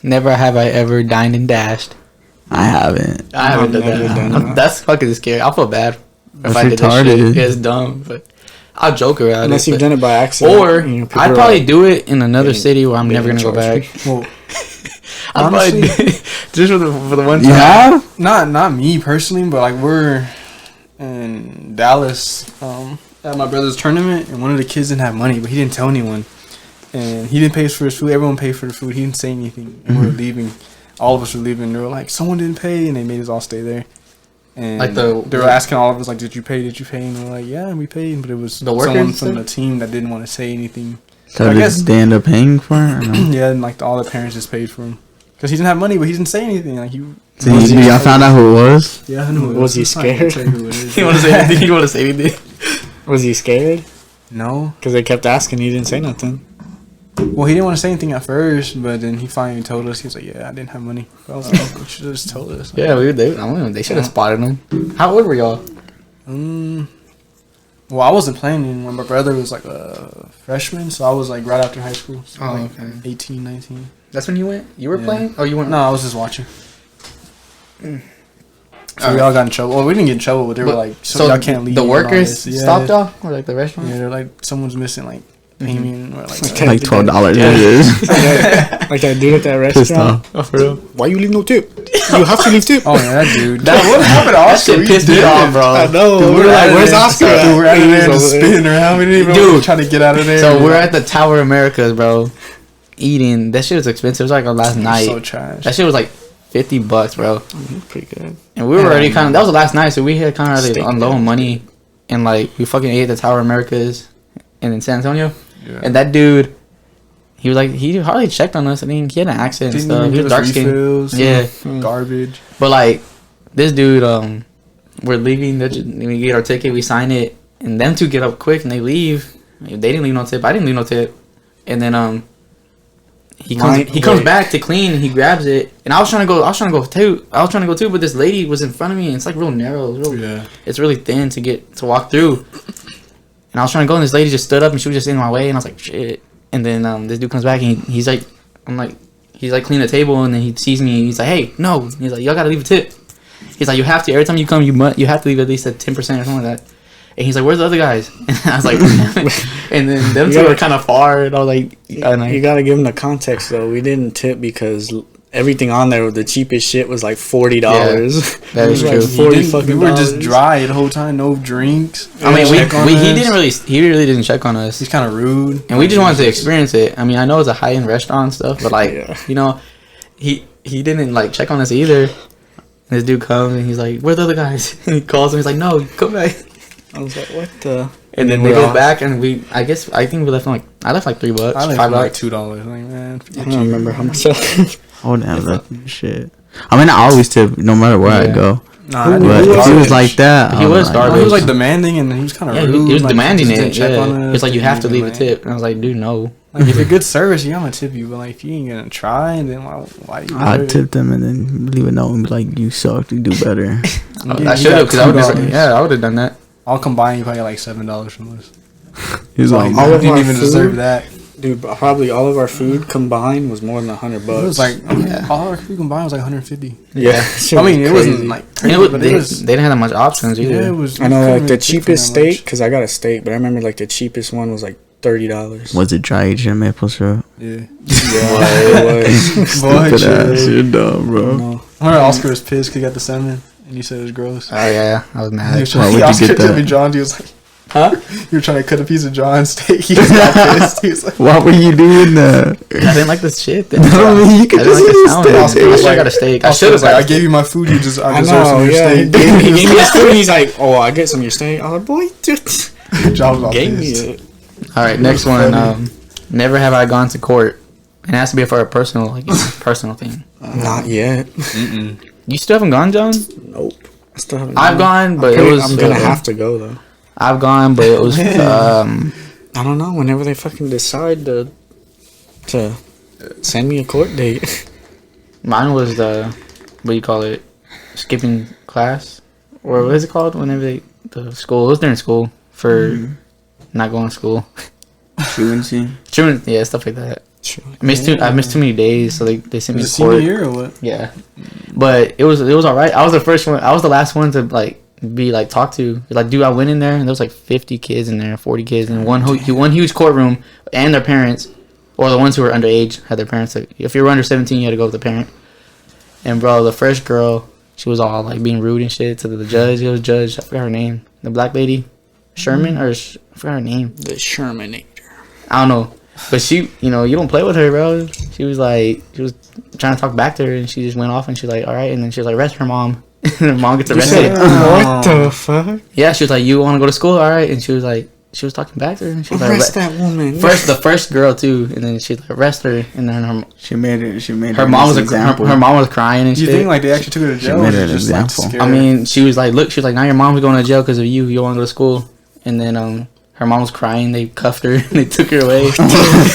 Never have I ever dined and dashed. I haven't. I haven't done never that. done that. That's fucking scary. I feel bad if That's I did that retarded. shit. Yeah, it's dumb, but I'll joke around Unless it. you've but- done it by accident. Or you know, people I'd are probably like, do it in another getting- city where I'm never getting gonna go back. charged. Well, I'd probably honestly, do it just for the one time. You have? not me personally, but like we're in Dallas at my brother's tournament, and one of the kids didn't have money, but he didn't tell anyone, and he didn't pay for his food. Everyone paid for the food. He didn't say anything, and we were leaving. All of us were leaving. They were like, "Someone didn't pay," and they made us all stay there. And Like they were asking all of us like, "Did you pay? Did you pay?" And we were like, "Yeah, we paid," but it was The workers someone from said? the team that didn't want to say anything. So I did guess- they end up paying for it? Or no? Yeah, and like all the parents just paid for him because he didn't have money, but he didn't say anything. Like you, So y'all found out who it was? yeah, I knew it Was he I can't scared? tell you who it is. You want to say anything? You want to say anything? Was he scared? No. Because they kept asking. He didn't say nothing. Well, he didn't want to say anything at first, but then he finally told us. He was like, "Yeah, I didn't have money." But I was like, "You should have just told us." Yeah, they I don't know, they should have spotted him. How old were y'all? Well, I wasn't playing anymore. My brother was like a freshman, so I was like right after high school. So Oh, like okay. 18, 19. That's when you went? You were Yeah. playing? Oh, you weren't? No, I was just watching. So we all got in trouble. Well, we didn't get in trouble, but they were like, "So y'all can't leave." The and all workers this. stopped y'all? Or like the restaurant? Yeah, they're like, someo's missing like payment or like. Okay. Like $12. Yeah. It is. Like that dude at that Pissed restaurant. off. Oh, for real? Why you leave no tip? You have to leave tip. Oh yeah, that dude. That- what happened to That Oscar? shit pissed me off, bro. I know. Dude, We're like, out of where's there. Oscar? Dude, we're out of there He's just over there. spinning around. We didn't even Dude. trying to get out of there. So we're at the Tower Americas, bro. Eating. That shit was expensive. It was like our last night. So trash. That shit was like $50, bro. Pretty good. And we were already kind of. That was the last night, so we had kind of Steak like on low on money, and like we fucking ate at the Tower Americas, and in San Antonio. Yeah. And that dude, he was like he hardly checked on us. I mean, he had an accent and Didn't stuff. even He give was us dark skinned. refills, Yeah, garbage. but like this dude, we're leaving. We get our ticket, we sign it, and them two get up quick and they leave. They didn't leave no tip. I didn't leave no tip. And then he comes back to clean and he grabs it. And I was trying to go too, but this lady was in front of me and it's like real narrow. It's really thin to walk through. And I was trying to go and this lady just stood up and she was just in my way and I was like, shit. And then this dude comes back and he's like cleaning the table and then he sees me and he's like, hey, no. And he's like, y'all gotta leave a tip. He's like, you have to, every time you come, you have to leave at least a 10% or something like that. And he's like, where's the other guys? And I was like, and then them two were kind of far. And I was like, You gotta give him the context though. We didn't tip because everything on there, the cheapest shit was like $40. that is true. We were just dry the whole time, no drinks. I mean, Check on us. he really didn't check on us. He's kind of rude, And we just wanted to experience it. I mean, I know it's a high end restaurant and stuff, but like, you know, he didn't like check on us either. And this dude comes and he's like, "Where are the other guys?" And he calls him. He's like, "No, come back." I was like, what the? And then they go back and I think we left him I left like $3, I left $5. like $2. Like, man, I don't remember how much. I wouldn't have that shit. I mean, I always tip no matter where I go. nah, But if he was like that, He was garbage. he was like demanding, and he was kind of Yeah, rude. he was like, demanding just didn't it. check on Yeah. us, It's like you have to didn't leave a even, tip. And I was like, dude, no. Like, if you're good service, yeah, I'm gonna tip you. But like, if you ain't gonna try, then why do you? I'd tip them and then leave a note and be like, you suck, you do better. I should have because I would have done that. I'll combine. You probably get like $7 from us. He was like, I all of didn't our even food- deserve that. Dude, probably all of our food combined was more than $100. It was like all our food combined was like 150. yeah. I mean, it wasn't like And crazy, they but it was. didn't have that much options either. Yeah, it was. I know, couldn't like the really pick from cheapest that much. steak, because I got a steak, but I remember like the cheapest one was like $30. was it dry aged in maple syrup? Yeah. Yeah, it was. Boy, Stupid ass, you're dumb, bro. No. I remember Oscar was pissed because he got the salmon, and you said it was gross. Oh yeah, I was He mad. was Why trying, would you Oscar get took that? me, John. He was like, Huh? you were trying to cut a piece of John's steak. He was not pissed. He was like, Why were you doing that? I didn't like the shit. No, I mean, you could I didn't just like eat the a sound. steak. I Oscar should was have like- got a steak. I Oscar should was have. like, I gave you my food. You just, I I deserve some know, of your yeah. He steak. gave me his food, and he's like, oh, I get some of your steak. I was like, boy, dude. John was all Gave me pissed. it. All right, next one. Never have I gone to court. It has to be for a personal, personal thing. Not yet. You still haven't gone, John? Nope. I still haven't. I've gone, but it was. I'm gonna have to go though. I've gone, but it was. I don't know. Whenever they fucking decide to send me a court date. Mine was the, what do you call it? Skipping class, or what is it called? Whenever they the school. It was during school for not going to school. Truancy. Yeah, stuff like that. I missed too many days, so they sent me to senior court. year or what? Yeah, but it was all right. I was the first one. I was the last one to like be like talked to. Like, dude, I went in there and there was like 50 kids in there, 40 kids in one huge courtroom, and their parents, or the ones who were underage had their parents. Like, if you were under 17, you had to go with the parent. And bro, the first girl, she was all like being rude and shit to the judge. It was judge. I forgot her name. The black lady, Sherman, I forgot her name. The Shermanator. I don't know. But she, you don't play with her, bro. She was trying to talk back to her, and she just went off, and she's like, all right. And then she was like, arrest her mom. And her mom gets arrested. What the fuck? Yeah, she was like, you want to go to school? All right. And she was like, she was talking back to her. And she was Arrest like, that woman. the first girl, too. And then she like, arrest her. And then She made her mom was her mom was crying and Do you shit. think like they actually took her to jail? She made or it an just, like, example. scared I her? mean, she was like, now your mom's going to jail because of you. You want to go to school. And then her mom was crying. They cuffed her. And they took her away.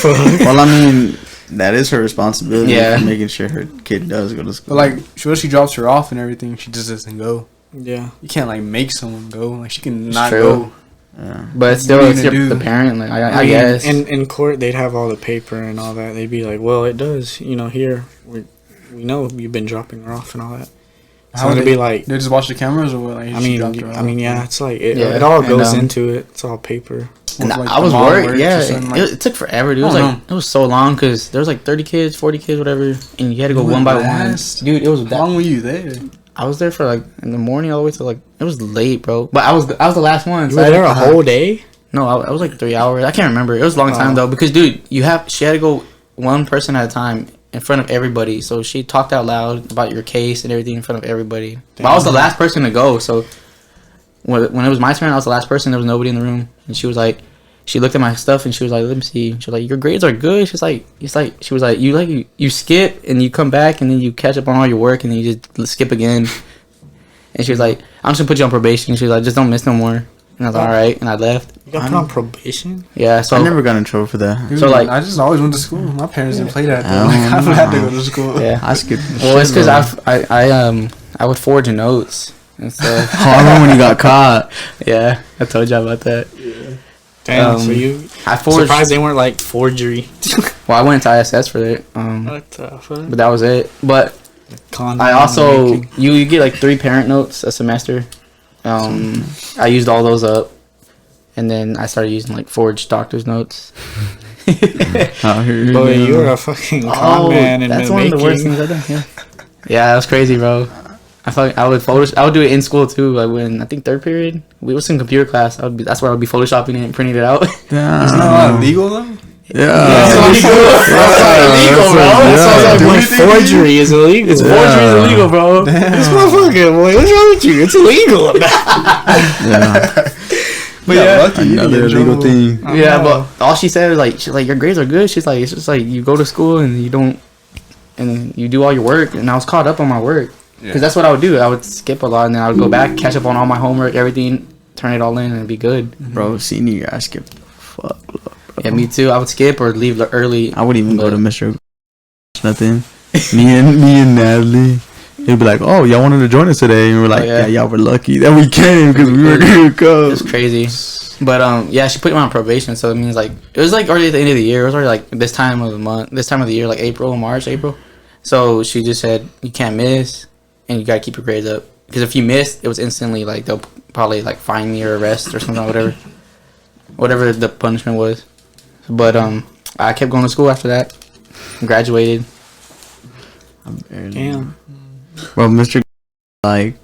Well, I mean, that is her responsibility. Yeah. For making sure her kid does go to But school. like, she drops her off and everything. She just doesn't go. Yeah. You can't like make someone go. Like she can It's not true. go. Yeah. But still, What are you it's gonna do? the parent. Like, I mean, guess. in court, they'd have all the paper and all that. They'd be like, well, it does. Here, we know you've been dropping her off and all that. So would it'd be like, they just watch the cameras or what? Like, she dropped her off? yeah, it's like it, Yeah, it all and, goes into it. It's all paper. And Like, I was the mom worried. works Yeah, or something, like- it took forever, dude. It was I don't like it was so long because there was like 30 kids, 40 kids, whatever, and you had to go You one by went one. last? Dude, it was How long were you there? I was there for like in the morning all the way to like it was late, bro. But I was the last one. You so were there a whole day? No, I was like 3 hours. I can't remember. It was a long time though because dude, she had to go one person at a time in front of everybody. So she talked out loud about your case and everything in front of everybody. But I was the last person to go. So when it was my turn, I was the last person. There was nobody in the room, and she was like. She looked at my stuff and she was like, "Let me see." She was like, "Your grades are good." She was like, "You skip and you come back and then you catch up on all your work and then you just skip again." And she was like, "I'm just gonna put you on probation." She was like, "Just don't miss no more." And I was like, "All right," and I left. You got put on probation? Yeah, so I never got in trouble for that. Dude, So, like- I just always went to school. My parents didn't play that. Though. Oh, Like, I had to go to school. yeah. I skipped. Well, it's because I would forge notes and stuff. Oh, I remember when you got caught. Yeah, I told you about that. Damn, so you I forged. surprised they weren't like forgery. Well, I went to ISS for it. What the fuck? But that was it. But Condom I also making. you get like 3 parent notes a semester. I used all those up, and then I started using like forged doctor's notes. Out here, Boy, you you know. were a fucking con man in that's the one making. of the worst things I've done. Yeah, yeah, that was crazy, bro. I would do it in school too. Like when I think 3rd period, we was in computer class. That's where I would be photoshopping it and printing it out. Damn. It's not illegal though. Yeah. It's illegal, bro. Yeah. Boy, forgery is illegal. It's forgery is illegal, bro. This motherfucker, boy, what's wrong with you? It's illegal. Yeah. But yeah, lucky you didn't Another get in illegal trouble. thing. yeah, but all she said was like, she's like, your grades are good. She's like, it's just like you go to school and you don't, and you do all your work. And I was caught up on my work because that's what I would do. I would skip a lot and then I would go back, catch up on all my homework, everything, turn it all in, and it'd be good. Bro, senior year, I skipped. Fuck. Bro. Yeah, me too. I would skip or leave early. I wouldn't even go to But- Mr. Nothing. me and Natalie. They'd be like, "Oh, y'all wanted to join us today," and we're like, yeah. "Yeah, y'all were lucky that we came because we were gonna go." It's crazy. But yeah, she put me on probation, so it means like it was like already at the end of the year. It was already like this time of the year, like April. So she just said you can't miss, and you gotta keep your grades up. Because if you missed, it was instantly like they'll probably like fine me or arrest or something, whatever the punishment was. But I kept going to school after that. Graduated. Damn. Well, Mr. like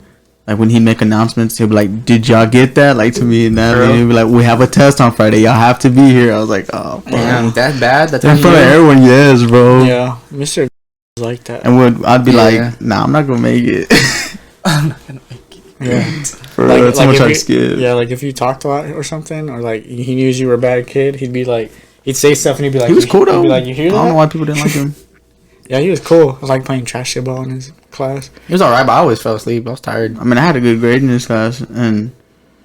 when he make announcements, he'll be like, "Did y'all get that?" Like to me and Natalie, Girl. he'll be like, "We have a test on Friday. Y'all have to be here." I was like, "Oh, fuck." Damn, that bad. That In time front of everyone, yes, bro. Yeah, Mr. like that. And I'd be Yeah. like, "Nah, I'm not gonna make it." Yeah. For real, that's how much if I'd you- skip. Yeah, like if you talked a lot or something, or like he knew you were a bad kid, he'd be like, he'd say stuff and he'd be like, He was cool though. He'd be like, you hear I don't know that? why people didn't like him. Yeah, he was cool. I was like playing trash ball in his class. It was alright, but I always fell asleep. I was tired. I mean, I had a good grade in this class, and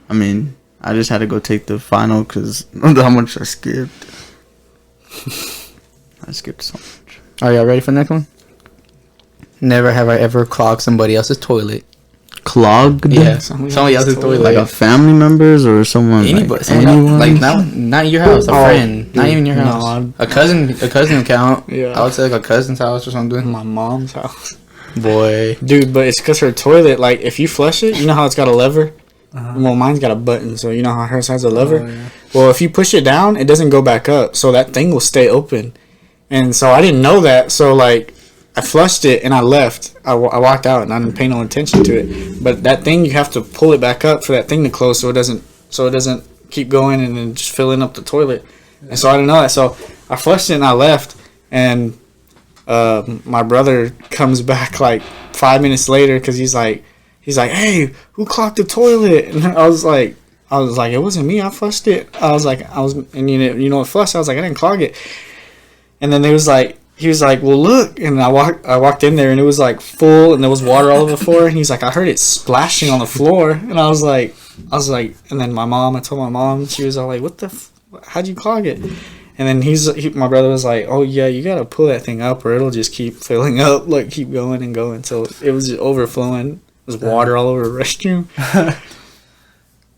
I mean, I just had to go take the final because of how much I skipped. I skipped so much. Are y'all ready for the next one? Never have I ever clogged somebody else's toilet. clogged. Yeah, somebody else's toilet. Like a family members or someone. Anybody, like, anyone. like not your house, a friend, not even your house. No, a cousin count. Yeah. I would say like a cousin's house or something. my mom's house. Boy, Dude, but it's because her toilet, like, if you flush it, you know how it's got a lever? Well, mine's got a button, so you know how hers has a lever? Oh, yeah. Well, if you push it down, it doesn't go back up, so that thing will stay open. And so I didn't know that, so, like, I flushed it and I left. I walked out and I didn't pay no attention to it. But that thing, you have to pull it back up for that thing to close so it doesn't keep going and then just filling up the toilet. And so I didn't know that. So I flushed it and I left. And my brother comes back like 5 minutes later because he's like, hey, who clogged the toilet? And I was like, it wasn't me. I flushed it. And you know what flushed? I was like, I didn't clog it. And then he was like, well, look. And I walked in there and it was like full and there was water all over the floor. And he's like, I heard it splashing on the floor. And I was like, and then I told my mom, she was all like, how'd you clog it? And then my brother was like, oh yeah, you gotta pull that thing up or it'll just keep filling up, like keep going and going. So it was just overflowing. There's water all over the restroom.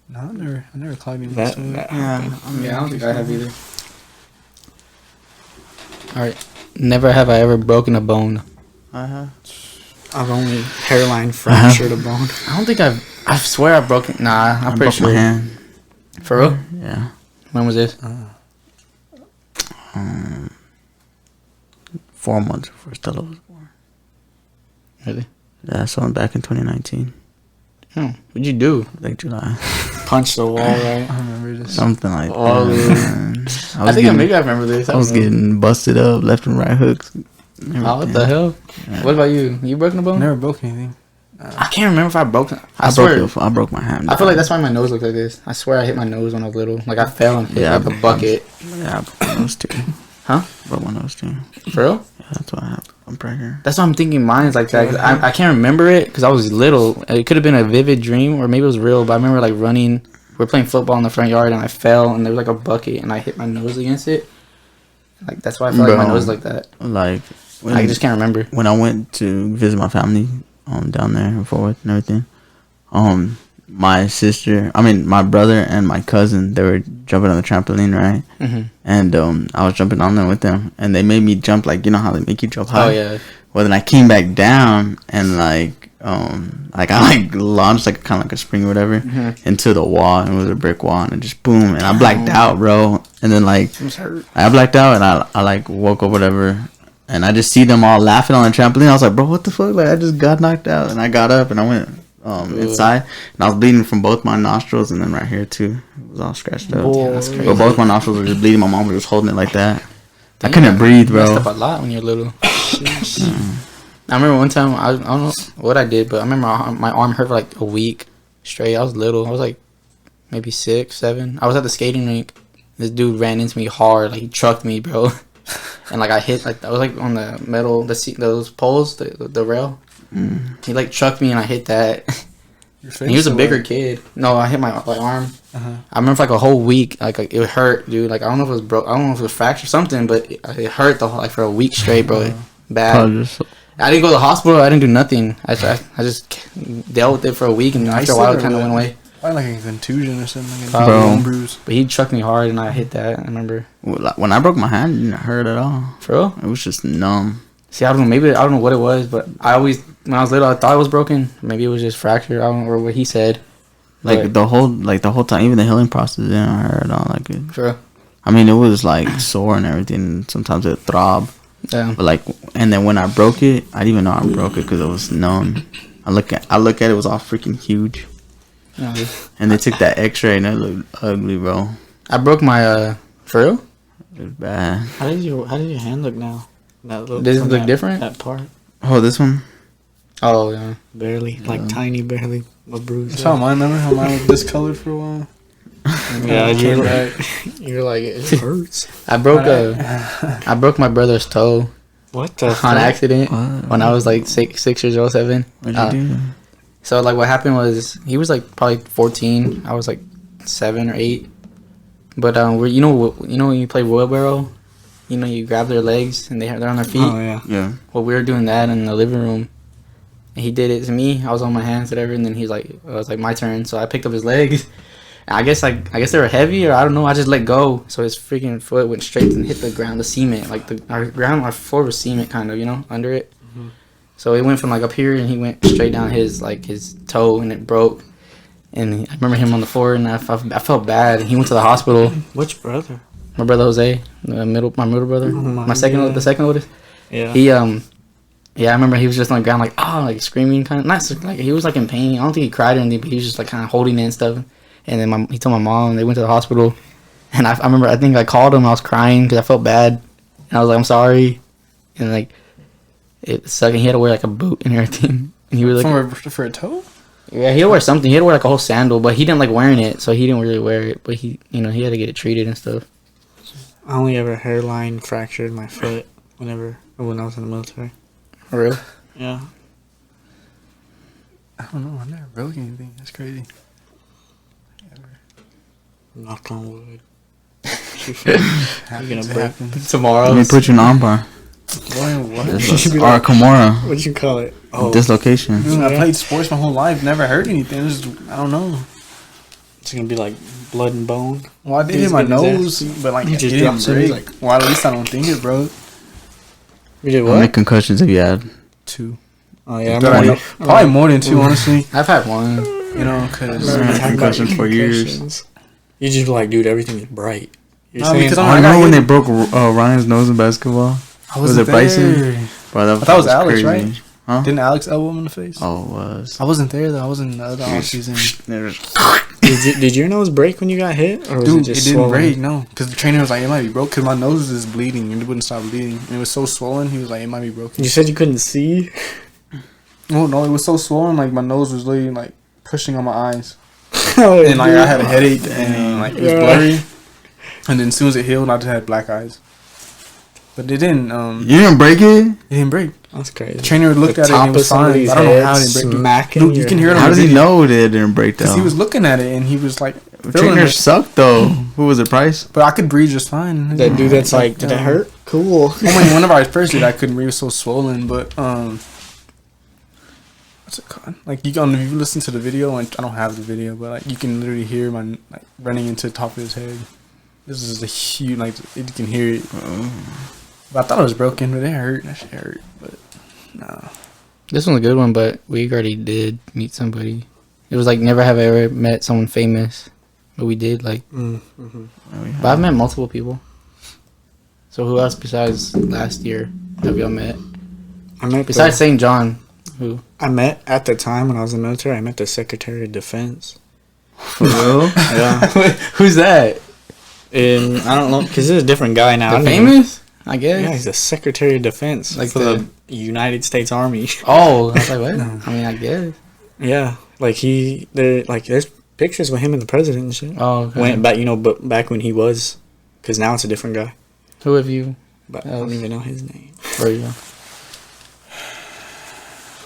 No, I never clogged any. That I don't think I have either. All right, never have I ever broken a bone. I've only hairline fractured a bone. I don't think I swear I've broken. Nah, I'm pretty broke sure. my hand. For real? Yeah. When was this? 4 months before Stella was born. Really? Yeah, so back in 2019. Oh, what'd you do? Like July. Punch the wall, right? I remember this. Something like Oh, that. I think maybe I remember this. I was getting busted up, left and right hooks. Oh, what the hell? Yeah. What about you? You broken a bone? Never broke anything. I can't remember if I broke it. I swear. I broke my hand. I feel like that's why my nose looks like this. I swear I hit my nose when I was little. Like I fell and hit like a bucket. Yeah, I broke my nose too. Huh? Broke my nose too. For real? Yeah, that's why I'm right here. That's why I'm thinking mine's like that. 'Cause I can't remember it because I was little. It could have been a vivid dream or maybe it was real. But I remember like running. We were playing football in the front yard and I fell and there was like a bucket and I hit my nose against it. Like that's why I feel like my nose is like that. Like I just can't remember. When I went to visit my family down there in Fort Worth and everything, my brother and my cousin, they were jumping on the trampoline, right? Mm-hmm. And I was jumping on there with them, and they made me jump, like, you know how they make you jump high? Oh, yeah. Well, then I came back down, and, I launched, like, kind of like a spring or whatever, into the wall, and it was a brick wall, and it just boom, and I blacked out, bro. And then, like, I blacked out, and I like, woke up, whatever, and I just see them all laughing on the trampoline. I was like, bro, what the fuck? Like, I just got knocked out, and I got up, and I went inside, and I was bleeding from both my nostrils, and then right here too, it was all scratched up. Yeah, that's crazy. But both my nostrils were just bleeding. My mom was just holding it like that. Damn, I couldn't breathe, bro. You messed up a lot when you were little. I remember one time, I don't know what I did, but I remember my arm hurt for like a week straight. I was little. I was like maybe 6, 7. I was at the skating rink. This dude ran into me hard. Like, he trucked me, bro. And like I hit, like I was like on the metal, those poles, the rail. He like trucked me and I hit that. And he was a bigger kid. No, I hit my arm. I remember for like a whole week, like it hurt, dude. Like I don't know if it was broke, I don't know if it was fractured or something, but it hurt like for a week straight, bro. Bad. I didn't go to the hospital. I didn't do nothing. I just dealt with it for a week, and after a while, it kind of went away. Probably like a contusion or something. Like bone bruise. But he trucked me hard, and I hit that. I remember. When I broke my hand, it didn't hurt at all. For real? It was just numb. See, I don't know. Maybe I don't know what it was, but I always, when I was little, I thought it was broken. Maybe it was just fractured. I don't know what he said. Like the whole time, even the healing process didn't hurt at all. Like it. For real? I mean, it was like sore and everything. Sometimes it throb. Yeah. But like, and then when I broke it, I didn't even know I broke it because it was numb. I look at it, it was all freaking huge. Yeah. And they took that X-ray and it looked ugly, bro. I broke my for real? It was bad. How does your hand look now? Does it look different? That part. Oh, this one. Oh yeah. Barely, like tiny, barely a bruise. That's how mine. Remember how mine was discolored for a while? Yeah, you're like it hurts. I broke my brother's toe. What the on accident when I was like 6 years old, 7. What'd you do? So like what happened was he was like probably 14. I was like 7 or 8. But you know when you play wheelbarrow, you know you grab their legs and they're on their feet. Oh yeah. Well, we were doing that in the living room, And he did it to me. I was on my hands, whatever, and then he's like, it was like my turn. So I picked up his legs. I guess they were heavy, or I don't know. I just let go, so his freaking foot went straight and hit the ground, the cement. Like our floor was cement, kind of, you know, under it. Mm-hmm. So it went from like up here, and he went straight down his toe, and it broke. And I remember him on the floor, and I felt bad. And he went to the hospital. Which brother? My brother Jose, my middle brother, the second oldest. Yeah. He yeah, I remember he was just on the ground like screaming, kind of not like he was like in pain. I don't think he cried or anything, but he was just like kind of holding it and stuff. And then he told my mom, and they went to the hospital. And I remember, I think I called him. I was crying because I felt bad. And I was like, I'm sorry. And like, it sucked. And he had to wear like a boot and everything. And he was like, for a toe? Yeah, he had to wear something. He had to wear like a whole sandal, but he didn't like wearing it, so he didn't really wear it. But he had to get it treated and stuff. I only ever hairline fractured my foot when I was in the military. For real? Yeah. I don't know. I never broke anything. That's crazy. Knock on wood. You're gonna break tomorrow. Let me put you in an armbar. What? Or a Kimura. What'd you call it? Oh, Dislocation. Dude, I played sports my whole life. Never heard anything. I don't know. it's gonna be like blood and bone. Well, I did hit my nose, but like You it just didn't dropped break. something, Well, at least I don't think it broke. You did How many what? concussions have you had? 2. Oh yeah, I But I remember. know- probably more than 2, honestly. I've had one. You know, because I remember talking about concussions for years. You just like, dude, everything is bright. You're No, saying, because Oh, I'm I like, remember when hit- they broke Ryan's nose in basketball. I Was wasn't it Bryson? there. Bro, that I thought it was Alex, crazy. right? Huh? Didn't Alex elbow him in the face? Oh, it was. I wasn't there though. I was in the other off season. did your nose break when you got hit, or was Dude, it just it didn't swollen? break, no. Because the trainer was like, it might be broke. Because my nose is bleeding and it wouldn't stop bleeding. And it was so swollen, he was like, it might be broken. You said you couldn't see. Oh, no, it was so swollen, like my nose was literally like pushing on my eyes. Oh, And like I had a headache and like it was Yeah. blurry. And then as soon as it healed, I just had black eyes. But it didn't, You didn't break it? it didn't break. That's crazy. The trainer looked The at it top and it was of somebody's fine. I don't know head how it didn't break. smacking Dude, you your can hear it on How the does he video. know that it didn't break Because though? he was looking at it and he was like, feeling Trainers it. suck though. Who was it, Price? But I could breathe just fine. That dude that's like, did it hurt? Cool. I mean, whenever I first did, I couldn't breathe. It was so swollen. But what's it called? Like if you listen to the video, and I don't have the video, but like you can literally hear my like running into the top of his head. This is a huge you can hear it. But I thought it was broken, but it hurt. That shit hurt. But nah. This one's a good one, but we already did meet somebody. It was like never have I ever met someone famous, but we did like. Mm-hmm. But I've met multiple people. So who else besides last year have y'all met? I met Besides St. John, who? I met at the time when I was in the military. I met the Secretary of Defense. For real? Yeah, Who's that? and I don't know because he's a different guy now. I The don't even- famous? I guess. Yeah, he's the Secretary of Defense, Like for the United States Army. Oh, I was like, what? I mean, I guess. Yeah, like there's pictures with him and the president and shit. Oh, okay. Went back, but back when he was, because now it's a different guy. Who have you? But I don't even know his name. Where you?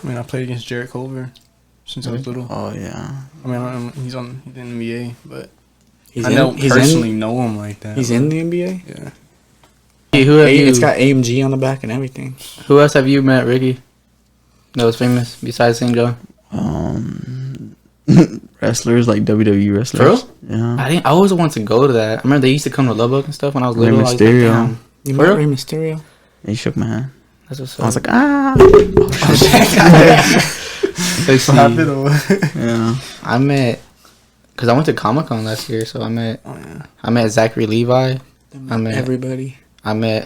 I mean, I played against Jarrett Culver since I was little. Oh yeah. I mean, he's in the NBA, but He's I don't personally know him like that. He's in the NBA. Yeah. Hey, who have you? It's got AMG on the back and everything. Who else have you met, Ricky? That was famous besides St. John. Wrestlers like WWE wrestlers. For Yeah. I always wanted to go to that. I remember they used to come to Lubbock and stuff when I was Rey little. I was Mysterio. like, damn. You For met real? Rey Mysterio? He shook my hand. That's what's I was up. like, ah. Let's What happened? see. Or what? Yeah. I met, cause I went to Comic Con last year, so I met Oh yeah. Zachary Levi. I met Everybody. I met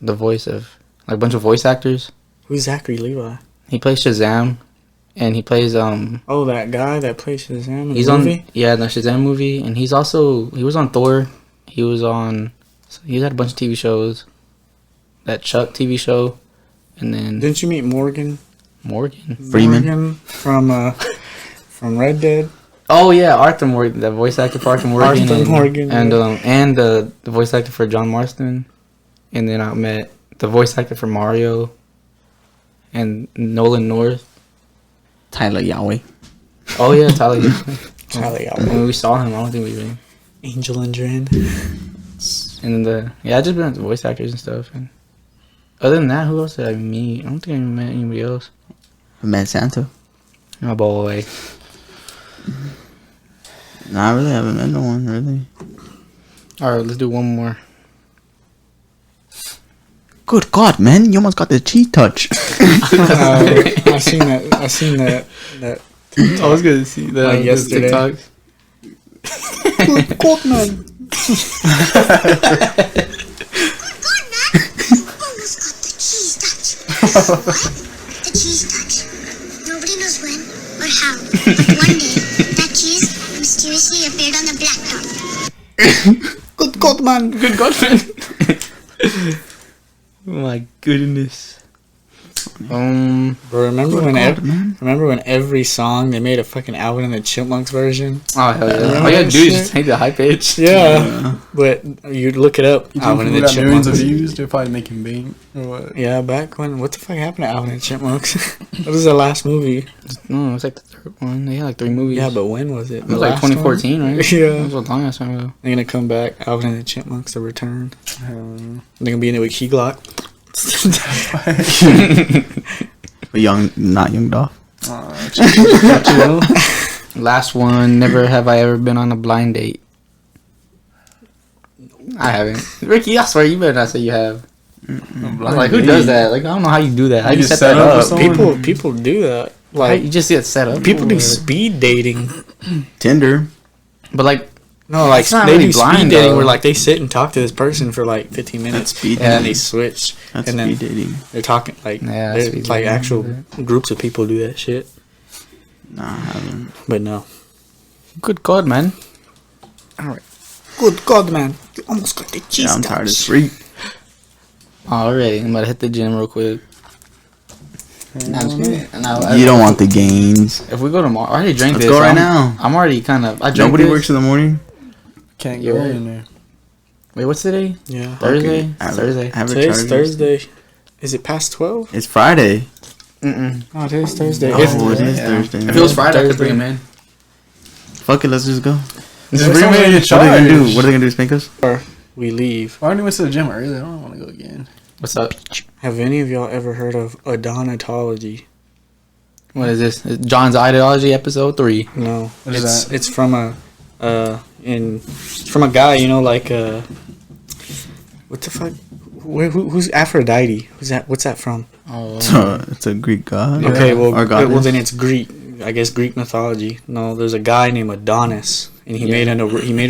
the voice of like a bunch of voice actors. Who's Zachary Levi? He plays Shazam, and he plays Oh, that guy that plays Shazam in he's the on movie? the Shazam movie, and he was on Thor. He's had a bunch of TV shows. That Chuck TV show, and then Didn't you meet Morgan? Morgan. Freeman. Morgan from Red Dead. Oh yeah, Arthur Morgan, the voice actor for Arthur Morgan, Arthur and, Morgan, and yeah. and the voice actor for John Marston, and then I met the voice actor for Mario, and Nolan North. Tyler Yahweh. Oh yeah, Tyler. Charlie When we saw him, I don't think we even. Angel and Dren. And then I just been with the voice actors and stuff. And other than that, who else did I meet? I don't think I even met anybody else. I met Santa. My boy. Nah, I really haven't met no one, really. All right, let's do one more. Good God, man. You almost got the cheat touch. I seen that. I was gonna see that Like yesterday. TikTok. Good God, man. Almost got the cheese touch. What? The cheese touch. Nobody knows when or how, but one day that cheese mysteriously appeared on the blacktop. Good God, man. Good God, man. Oh my goodness. Bro, remember Good when God, man. remember when every song they made a fucking Alvin and the Chipmunks version? Oh hell yeah! Remember All you gotta that do is shit? just take the high pitch. Yeah, but you'd look it up. You Alvin think and people the got millions of Chipmunks. views? They're probably making bank or what? Yeah, back when what the fuck happened to Alvin and the Chipmunks? What was the last movie? No, it was like the third one. They had like 3 movies. Yeah, but when was it? it was like 2014, right? Yeah. It was a long ass time ago. They're gonna come back. Alvin and the Chipmunks, The Return. Um, They're gonna be in it with Key Glock. But not young Dolph. Last one. Never have I ever been on a blind date. I haven't. Ricky, I swear you better not say you have. Like who does that? Like I don't know how you do that. How You you just set that set up up? with someone? People do that. How Like you just get set up. people do Or- speed dating. Tinder. but like No, like It's not they really do speed blind, dating though. where like they sit and talk to this person for like 15 minutes, That's speed and then dating. they switch, That's and then speed dating. they're talking like Yeah, they're- speed like dating, actual groups of people do that shit. Nah, I haven't. But no, good God, man. good God, man, you almost got the cheese. Yeah, I'm tired as freak. Alright, I'm about to hit the gym real quick. You don't want the gains. If we go tomorrow, I already drank Let's this. go right I'm- now. I'm already kind of. I drank Nobody this. works in the morning. can't You're go right. in there. Wait, what's today? Yeah, Thursday. Okay, It's Thursday. today's Advertisers. Thursday. Is it past 12? It's Friday. Mm-mm. Oh, today's Thursday. Oh, it is Thursday. If it was Friday, I could Thursday. bring him in. Fuck it, let's just go. Just What's bring him somebody in. to What are they gonna do? charge? What are they gonna do? Spank us? We leave. Why didn't we went to the gym early? I don't want to go again. What's up? Have any of y'all ever heard of Adonatology? What is this? It's John's Ideology episode 3. No, What is it's that? it's from it's from a guy, you know, like what the fuck? Who's Aphrodite? Who's that? What's that from? Oh, It's a Greek god. Yeah. Okay, well, Or goddess. well then it's Greek. I guess Greek mythology. No, there's a guy named Adonis, and he made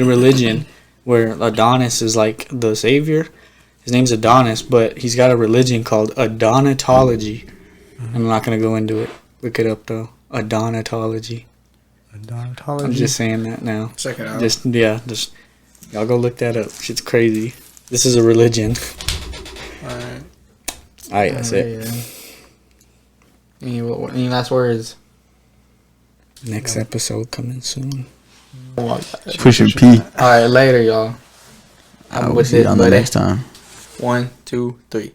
a religion where Adonis is like the savior. His name's Adonis, but he's got a religion called Adonatology. I'm not gonna go into it. Look it up though. Adonatology. Odontology. I'm just saying that now. check it out. Just y'all go look that up. Shit's crazy. This is a religion. Alright. Alright, that's it. Any last words? Next episode coming soon. Pushing P. Alright, later, y'all. I will see you on the next time. 1, 2, 3.